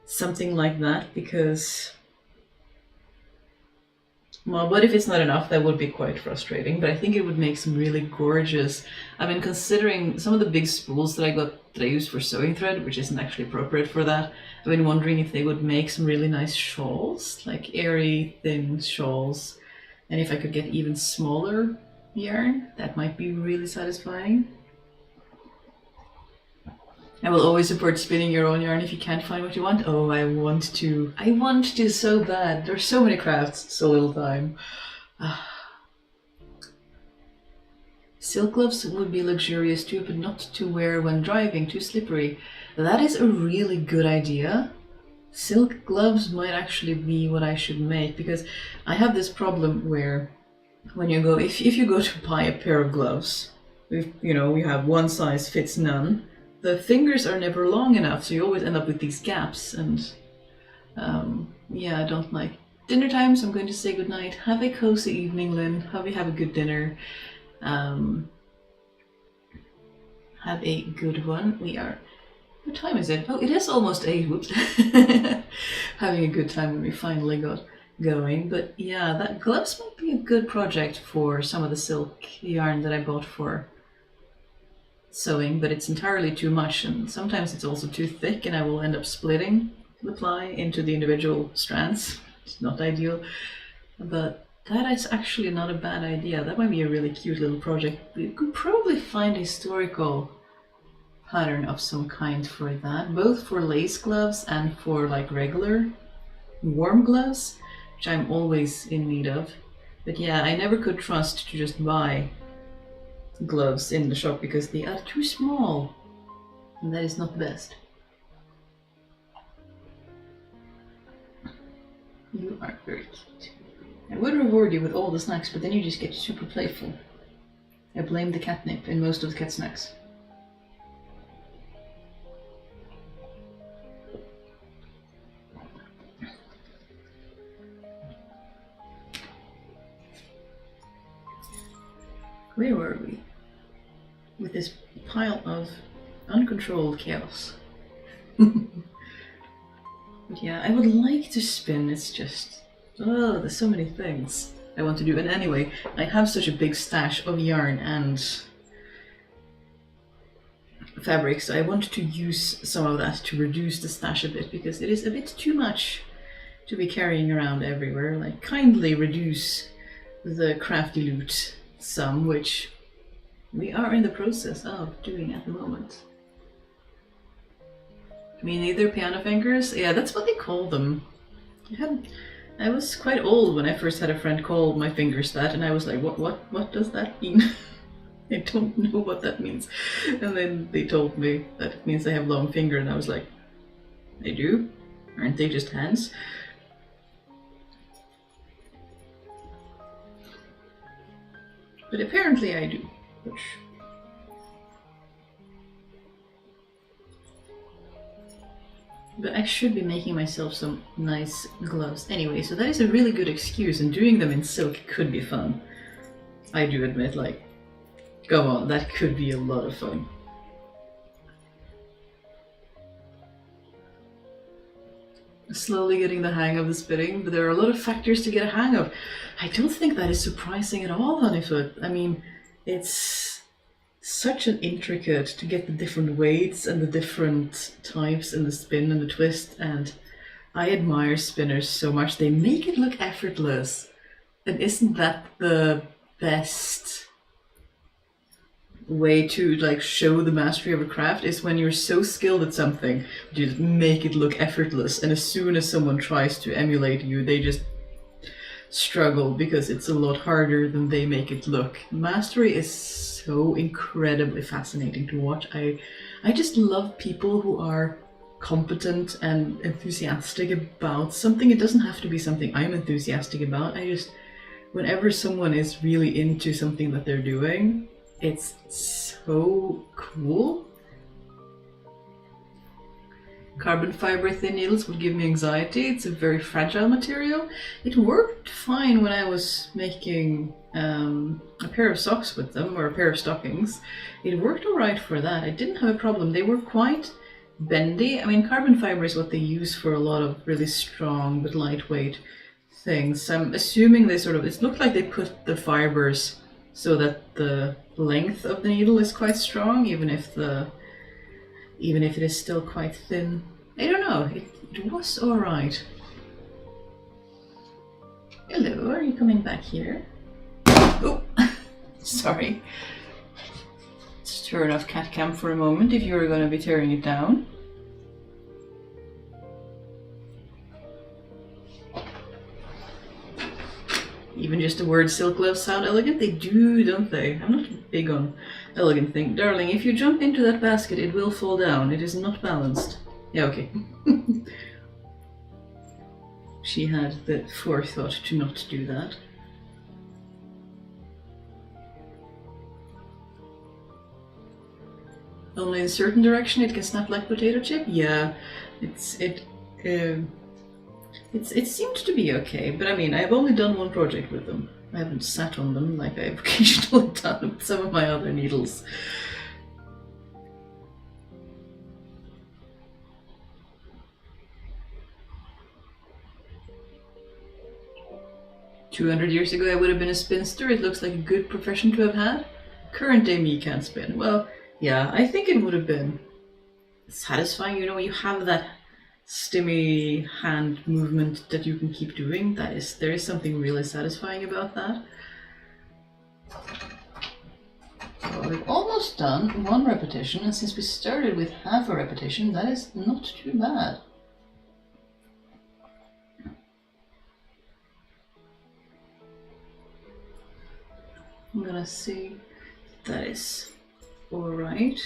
something like that, because, well, what if it's not enough? That would be quite frustrating, but I think it would make some really gorgeous, I've been considering some of the big spools that I got that I use for sewing thread, which isn't actually appropriate for that. I've been wondering if they would make some really nice shawls, like airy, thin shawls. And if I could get even smaller yarn, that might be really satisfying. I will always support spinning your own yarn if you can't find what you want. Oh, I want to so bad. There's so many crafts, so little time. Silk gloves would be luxurious too, but not to wear when driving, too slippery. That is a really good idea. Silk gloves might actually be what I should make, because I have this problem where when you go, if you go to buy a pair of gloves, you know, we have one size fits none. The fingers are never long enough, so you always end up with these gaps, and yeah, I don't like. Dinner time, so I'm going to say goodnight. Have a cozy evening, Lynn. Hope you have a good dinner. Have a good one. What time is it? Oh, it is almost 8. Whoops. Having a good time when we finally got going. But yeah, that gloves might be a good project for some of the silk yarn that I bought for sewing, but it's entirely too much, and sometimes it's also too thick, and I will end up splitting the ply into the individual strands. It's not ideal, but that is actually not a bad idea. That might be a really cute little project. You could probably find a historical pattern of some kind for that, both for lace gloves and for like regular warm gloves, which I'm always in need of. But yeah, I never could trust to just buy gloves in the shop because they are too small, and that is not the best. You are very cute. I would reward you with all the snacks, but then you just get super playful. I blame the catnip in most of the cat snacks. Where were we? With this pile of uncontrolled chaos. But yeah, I would like to spin, it's just, oh, there's so many things I want to do. And anyway, I have such a big stash of yarn and fabric, so I want to use some of that to reduce the stash a bit, because it is a bit too much to be carrying around everywhere. Like, kindly reduce the crafty loot some, which we are in the process of doing at the moment. Me neither, piano fingers? Yeah, that's what they call them. I was quite old when I first had a friend call my fingers that, and I was like, what does that mean? I don't know what that means. And then they told me that it means I have long finger, and I was like, they do? Aren't they just hands? But apparently I do, which... But I should be making myself some nice gloves anyway, so that is a really good excuse, and doing them in silk could be fun. I do admit, like, come on, that could be a lot of fun. slowly getting the hang of the spinning, but there are a lot of factors to get a hang of. I don't think that is surprising at all, Honeyfoot. I mean, it's such an intricate to get the different weights and the different types and the spin and the twist, and I admire spinners so much. They make it look effortless. And isn't that the best way to like show the mastery of a craft, is when you're so skilled at something, you just make it look effortless, and as soon as someone tries to emulate you, they just struggle because it's a lot harder than they make it look. Mastery is so incredibly fascinating to watch. I just love people who are competent and enthusiastic about something. It doesn't have to be something I'm enthusiastic about. Whenever someone is really into something that they're doing, it's so cool. Carbon fiber thin needles would give me anxiety. It's a very fragile material. It worked fine when I was making a pair of socks with them, or a pair of stockings. It worked alright for that. I didn't have a problem. They were quite bendy. I mean, carbon fiber is what they use for a lot of really strong but lightweight things. I'm assuming they it looked like they put the fibers so that the length of the needle is quite strong, even if it is still quite thin. I don't know, it was alright. Hello, are you coming back here? Oh, sorry. Let's turn off cat cam for a moment if you're going to be tearing it down. Even just the word silk gloves sound elegant? They do, don't they? I'm not big on elegant things. Darling, if you jump into that basket, it will fall down. It is not balanced. Yeah, okay. She had the forethought to not do that. Only in certain direction it can snap like potato chip? Yeah, it seemed to be okay, but I mean, I've only done one project with them. I haven't sat on them like I've occasionally done with some of my other needles. "200 years ago I would have been a spinster. It looks like a good profession to have had. Current day me can't spin." Well, yeah, I think it would have been satisfying, when you have that stimmy hand movement that you can keep doing. There is something really satisfying about that. So we've almost done one repetition, and since we started with half a repetition, that is not too bad. I'm gonna see if that is alright.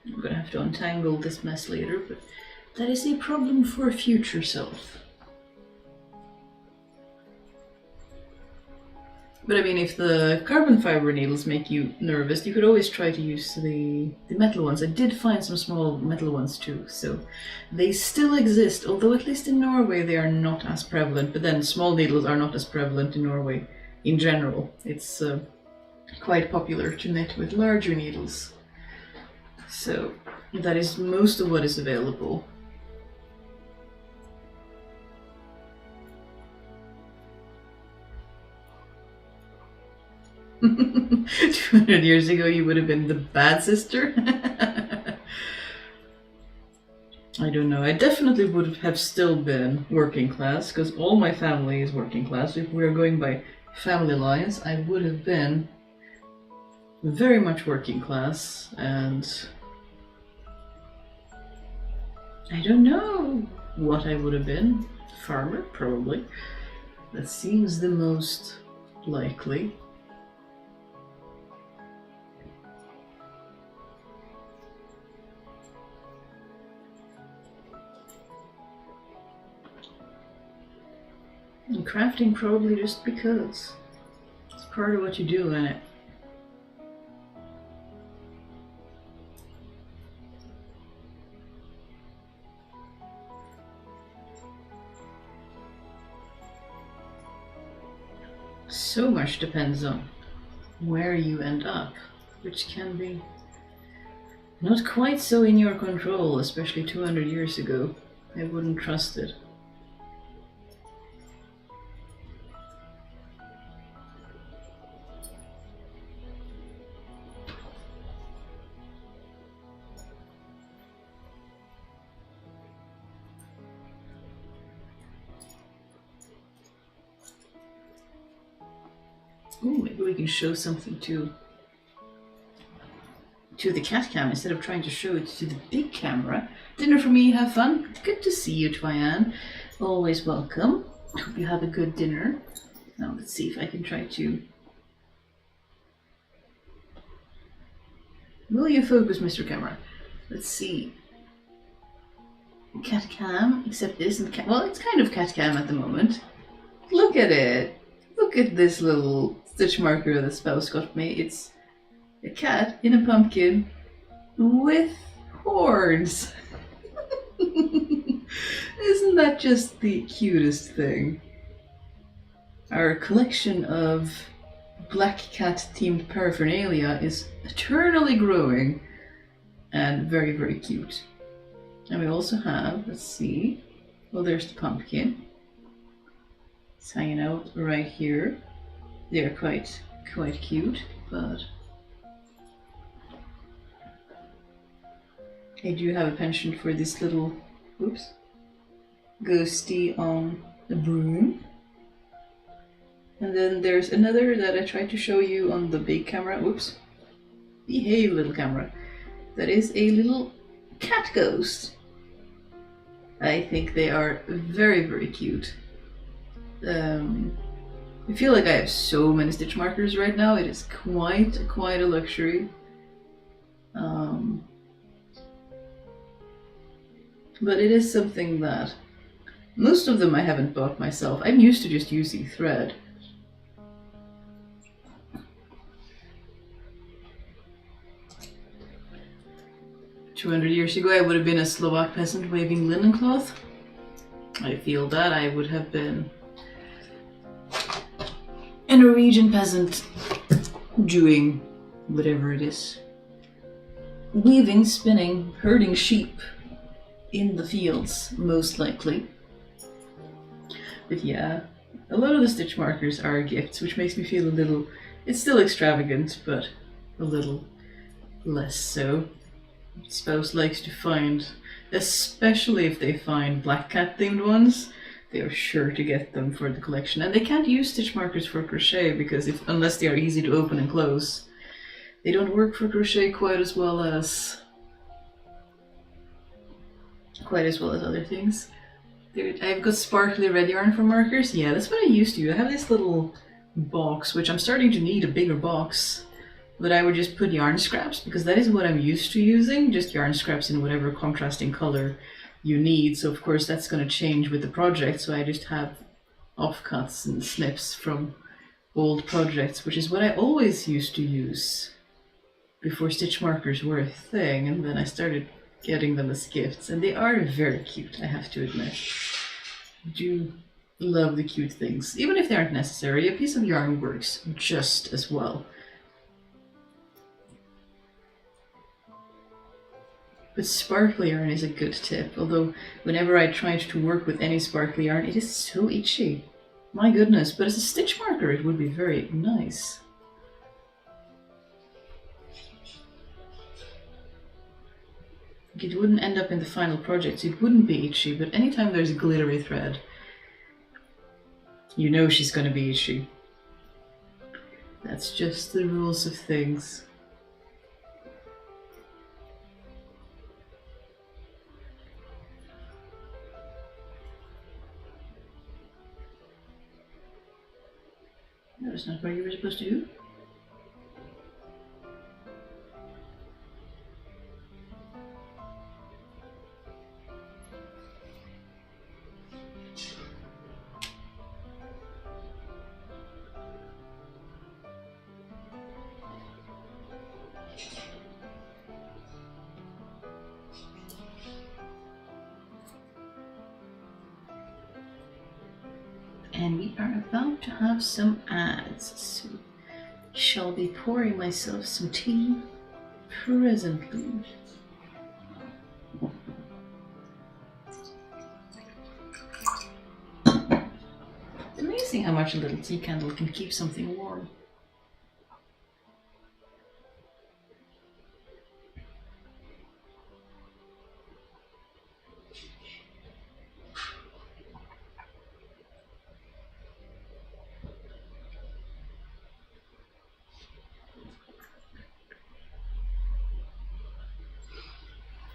I'm gonna have to untangle this mess later, but that is a problem for a future self. But I mean, if the carbon fiber needles make you nervous, you could always try to use the metal ones. I did find some small metal ones too, so they still exist, although at least in Norway they are not as prevalent. But then small needles are not as prevalent in Norway in general. It's quite popular to knit with larger needles. So that is most of what is available. "200 years ago you would have been the bad sister." I don't know. I definitely would have still been working class, because all my family is working class. If we're going by family lines, I would have been very much working class, and I don't know what I would have been. Farmer, probably. That seems the most likely. And crafting, probably just because it's part of what you do in it. So much depends on where you end up, which can be Not quite so in your control, especially 200 years ago. I wouldn't trust it. Ooh, maybe we can show something to the cat cam instead of trying to show it to the big camera. Dinner for me, have fun. Good to see you, Twayan. Always welcome. Hope you have a good dinner. Now let's see if I can try to... Will you focus, Mr. Camera? Let's see. Cat cam, except this and well, it's kind of cat cam at the moment. Look at it. Look at this little stitch marker that Spouse got me. It's a cat in a pumpkin with horns. Isn't that just the cutest thing? Our collection of black cat themed paraphernalia is eternally growing and very, very cute. And we also have, let's see, well, there's the pumpkin. It's hanging out right here. They're quite cute, but I do have a penchant for this little, oops, ghosty on the broom. And then there's another that I tried to show you on the big camera. Oops. Behave, little camera. That is a little cat ghost. I think they are very, very cute. I feel like I have so many stitch markers right now. It is quite a luxury. But it is something that most of them I haven't bought myself. I'm used to just using thread. "200 years ago I would have been a Slovak peasant waving linen cloth." I feel that I would have been a Norwegian peasant doing whatever it is. Weaving, spinning, herding sheep in the fields, most likely. But yeah, a lot of the stitch markers are gifts, which makes me feel a little, it's still extravagant, but a little less so. Spouse likes to find, especially if they find black cat themed ones, they are sure to get them for the collection. And they can't use stitch markers for crochet because unless they are easy to open and close, they don't work for crochet quite as well as other things. I've got sparkly red yarn for markers. Yeah, that's what I used to. I have this little box, which I'm starting to need a bigger box, but I would just put yarn scraps because that is what I'm used to using, just yarn scraps in whatever contrasting color you need. So of course that's going to change with the project, so I just have offcuts and snips from old projects, which is what I always used to use before stitch markers were a thing, and then I started getting them as gifts, and they are very cute, I have to admit. I do love the cute things. Even if they aren't necessary, a piece of yarn works just as well. But sparkly yarn is a good tip, although whenever I tried to work with any sparkly yarn, it is so itchy. My goodness, but as a stitch marker it would be very nice. It wouldn't end up in the final project, so it wouldn't be itchy, but anytime there's a glittery thread, you know she's gonna be itchy. That's just the rules of things. That's not what you were supposed to do. And we are about to have some ads, so shall be pouring myself some tea presently. It's amazing how much a little tea candle can keep something warm.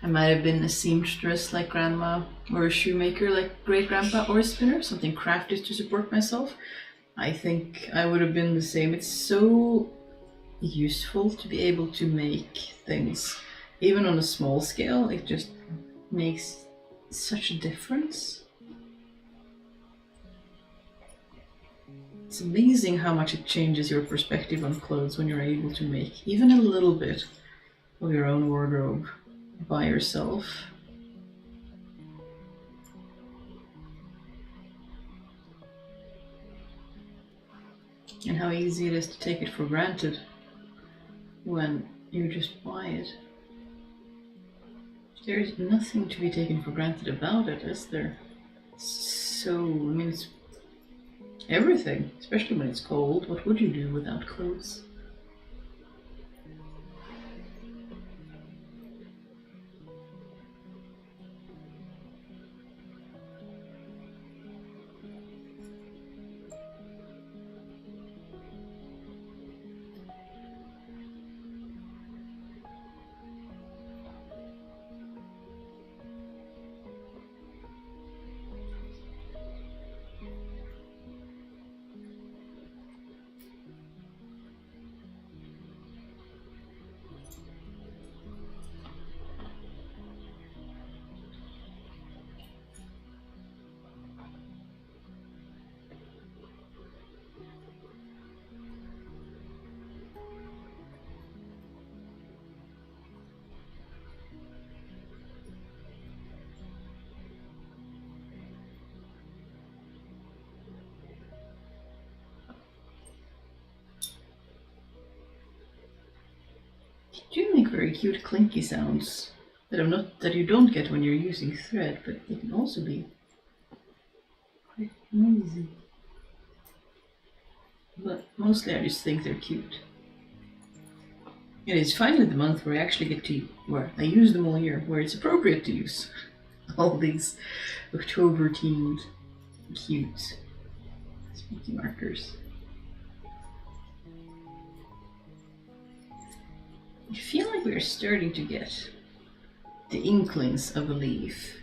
I might have been a seamstress like grandma, or a shoemaker like great grandpa, or a spinner, something crafty to support myself. I think I would have been the same. It's so useful to be able to make things, even on a small scale. It just makes such a difference. It's amazing how much it changes your perspective on clothes when you're able to make even a little bit of your own wardrobe by yourself. And how easy it is to take it for granted when you just buy it. There's nothing to be taken for granted about it, is there? So, I mean, it's everything, especially when it's cold. What would you do without clothes? Do make very cute clinky sounds that you don't get when you're using thread, but they can also be quite noisy. But mostly I just think they're cute. It is finally the month where I actually get to, where I use them all year, where it's appropriate to use all these October themed cute spooky markers. I feel like we're starting to get the inklings of a leaf.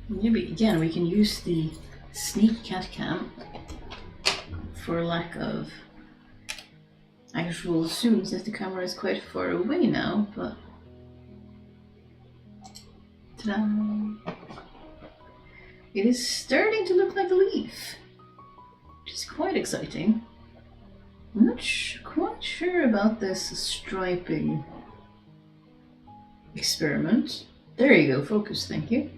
Maybe again we can use the sneak cat cam for lack of actual zoom, since the camera is quite far away now, but ta-da! It is starting to look like a leaf, which is quite exciting. I'm not quite sure about this striping experiment. There you go, focus, thank you.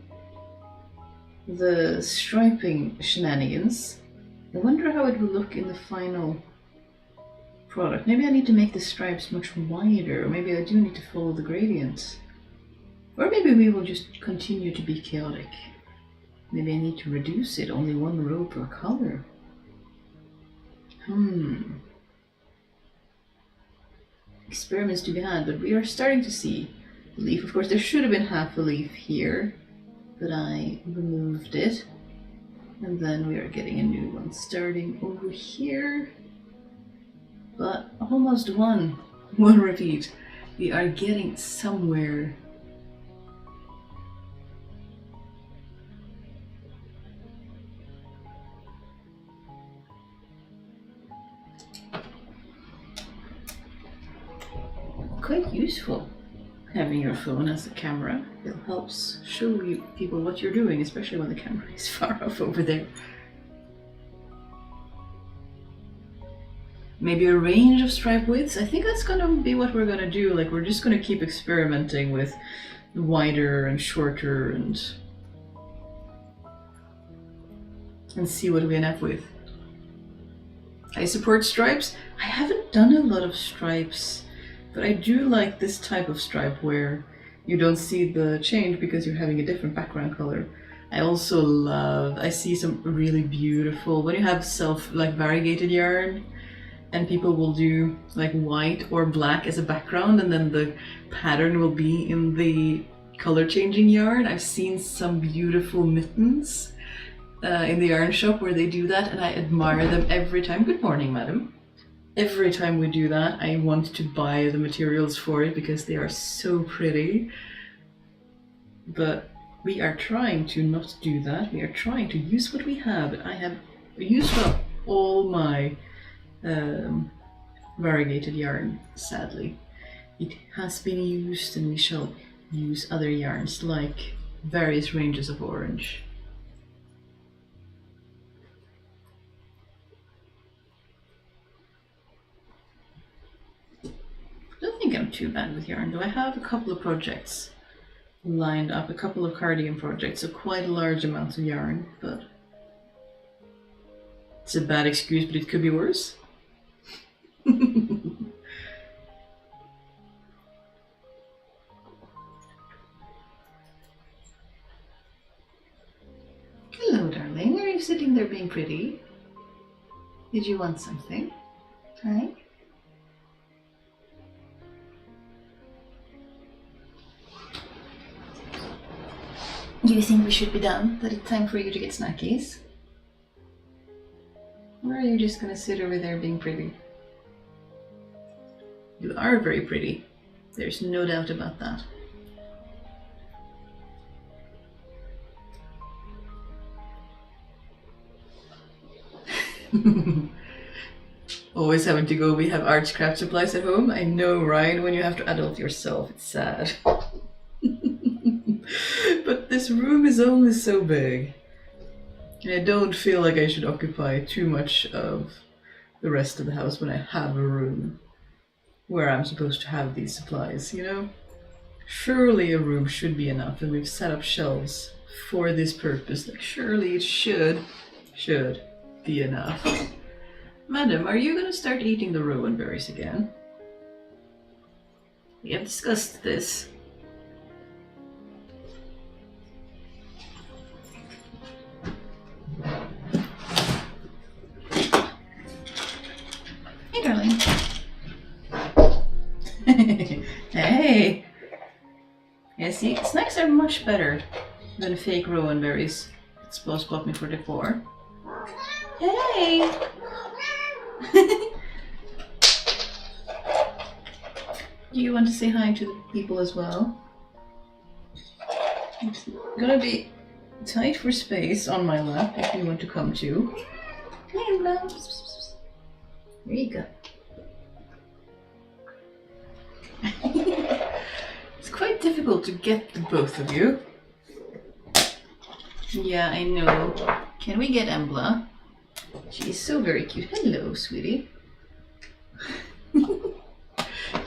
The striping shenanigans. I wonder how it will look in the final product. Maybe I need to make the stripes much wider, or maybe I do need to follow the gradient. Or maybe we will just continue to be chaotic. Maybe I need to reduce it, only one row per color. Experiments to be had, but we are starting to see the leaf. Of course, there should have been half a leaf here, but I removed it. And then we are getting a new one starting over here. But almost one repeat. We are getting somewhere. Quite useful having your phone as a camera. It helps show you people what you're doing, especially when the camera is far off over there. Maybe a range of stripe widths. I think that's gonna be what we're gonna do. Like, we're just gonna keep experimenting with wider and shorter and and see what we end up with. I support stripes. I haven't done a lot of stripes, but I do like this type of stripe where you don't see the change because you're having a different background color. I also love, I see some really beautiful, when you have variegated yarn and people will do like white or black as a background and then the pattern will be in the color changing yarn. I've seen some beautiful mittens in the yarn shop where they do that, and I admire them every time. Good morning, madam. Every time we do that, I want to buy the materials for it because they are so pretty. But we are trying to not do that. We are trying to use what we have. I have used up all my variegated yarn, sadly. It has been used, and we shall use other yarns like various ranges of orange. I don't think I'm too bad with yarn, though. I have a couple of projects lined up, a couple of cardigan projects, so quite large amounts of yarn, but it's a bad excuse, but it could be worse. Hello, darling. Are you sitting there being pretty? Did you want something? Hi. Do you think we should be done? That it's time for you to get snackies? Or are you just gonna sit over there being pretty? You are very pretty. There's no doubt about that. Always having to go, we have arts craft supplies at home. I know, right? When you have to adult yourself, it's sad. But this room is only so big. And I don't feel like I should occupy too much of the rest of the house when I have a room where I'm supposed to have these supplies, you know? Surely a room should be enough, and we've set up shelves for this purpose. Like, surely it should be enough. Madam, are you gonna start eating the rowan berries again? We have discussed this. Hey, darling. Hey! Yeah, see, snacks are much better than fake rowan berries. It's supposed to got me for the floor. Hey! Do you want to say hi to the people as well? It's gonna be tight for space on my lap if you want to come too. Hey, love. There you go. It's quite difficult to get the both of you. Yeah, I know. Can we get Embla? She's so very cute. Hello, sweetie.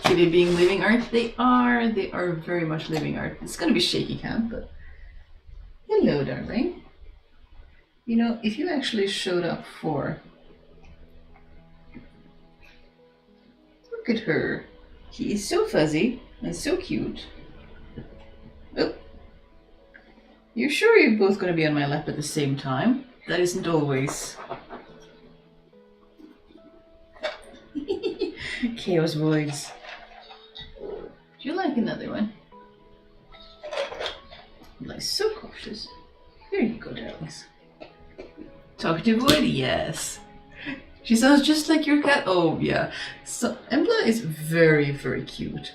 Kitty being living art. They are very much living art. It's gonna be shaky cam, but hello, darling. You know, if you actually showed up for... Look at her. She is so fuzzy and so cute. Oh. You're sure you're both gonna be on my lap at the same time? That isn't always... Chaos voids. Do you like another one? I'm like so cautious. Here you go, darlings. Talkative void? Yes. She sounds just like your cat. Oh, yeah. So Embla is very, very cute.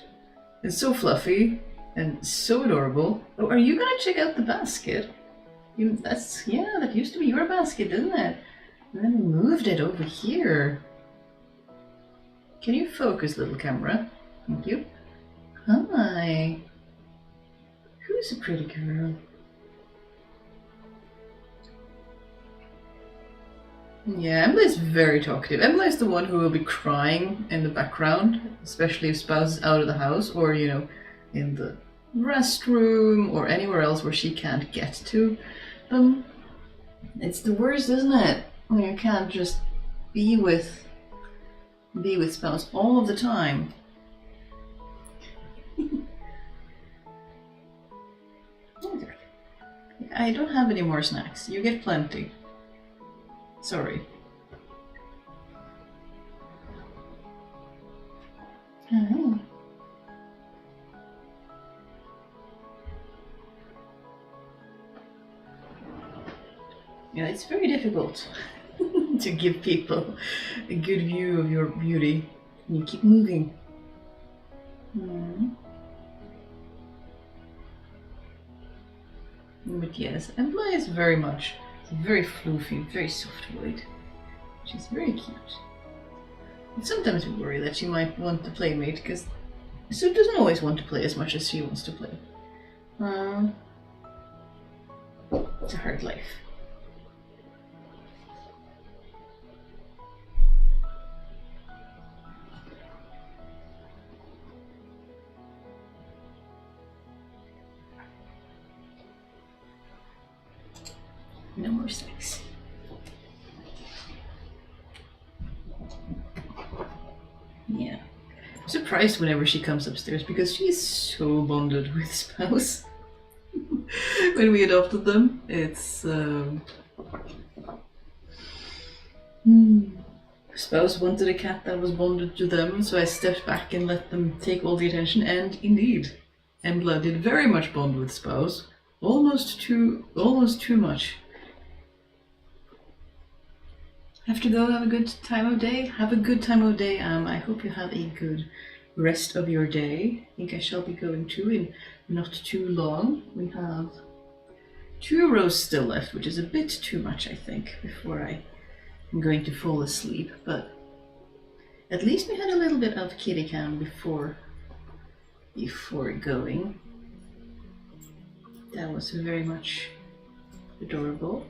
And so fluffy and so adorable. Oh, are you gonna check out the basket? That used to be your basket, didn't it? And then we moved it over here. Can you focus, little camera? Thank you. Hi. Who's a pretty girl? Yeah, Embla is very talkative. Embla is the one who will be crying in the background, especially if Spouse is out of the house or, you know, in the restroom or anywhere else where she can't get to them. It's the worst, isn't it? When you can't just be with spouse all of the time. I don't have any more snacks. You get plenty. Sorry. Oh. Yeah, it's very difficult to give people a good view of your beauty. And you keep moving. But yes, Embla is very floofy, very soft-voiced. She's very cute. And sometimes we worry that she might want to playmate, because Sue doesn't always want to play as much as she wants to play. It's a hard life. No more sex. Yeah. I'm surprised whenever she comes upstairs because she's so bonded with Spouse. When we adopted them, it's Spouse wanted a cat that was bonded to them, so I stepped back and let them take all the attention, and indeed, Embla did very much bond with Spouse. Almost too much. Have to go. Have a good time of day. Have a good time of day. I hope you have a good rest of your day. I think I shall be going too in not too long. We have 2 rows still left, which is a bit too much, I think, before I'm going to fall asleep. But at least we had a little bit of kitty cam before going. That was very much adorable.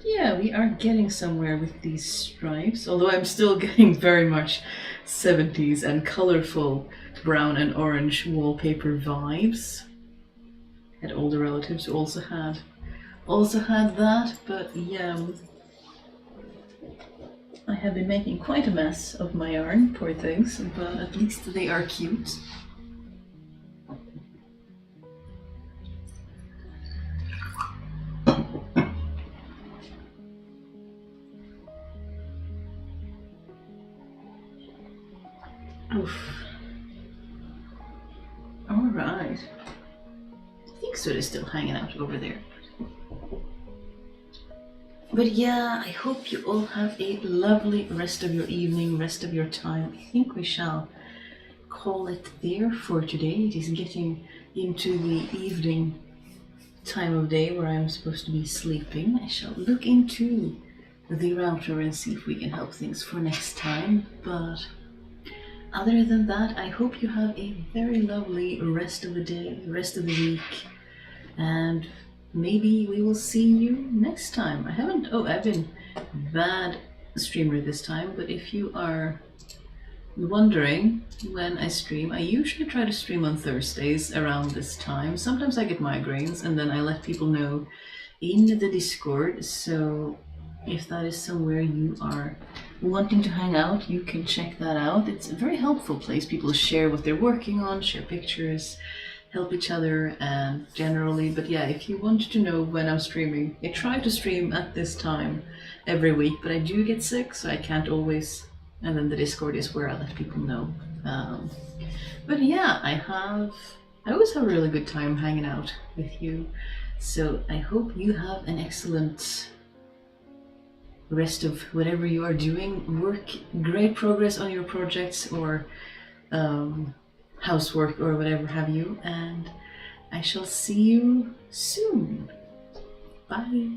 Yeah, we are getting somewhere with these stripes, although I'm still getting very much 70s and colorful brown and orange wallpaper vibes. Had older relatives who also had that, but yeah, I have been making quite a mess of my yarn, poor things, but at least they are cute. Oof. Alright. I think Soda's still hanging out over there. But yeah, I hope you all have a lovely rest of your evening, rest of your time. I think we shall call it there for today. It is getting into the evening time of day where I'm supposed to be sleeping. I shall look into the router and see if we can help things for next time. But other than that, I hope you have a very lovely rest of the day, rest of the week, and maybe we will see you next time. I've been bad streamer this time, but if you are wondering when I stream, I usually try to stream on Thursdays around this time. Sometimes I get migraines, and then I let people know in the Discord, so if that is somewhere you are wanting to hang out, you can check that out. It's a very helpful place. People share what they're working on, share pictures, help each other, and generally. But yeah, if you want to know when I'm streaming, I try to stream at this time every week, but I do get sick, so I can't always. And then the Discord is where I let people know. But yeah, I always have a really good time hanging out with you. So I hope you have an excellent rest of whatever you are doing. Great progress on your projects or housework or whatever have you. And I shall see you soon. Bye.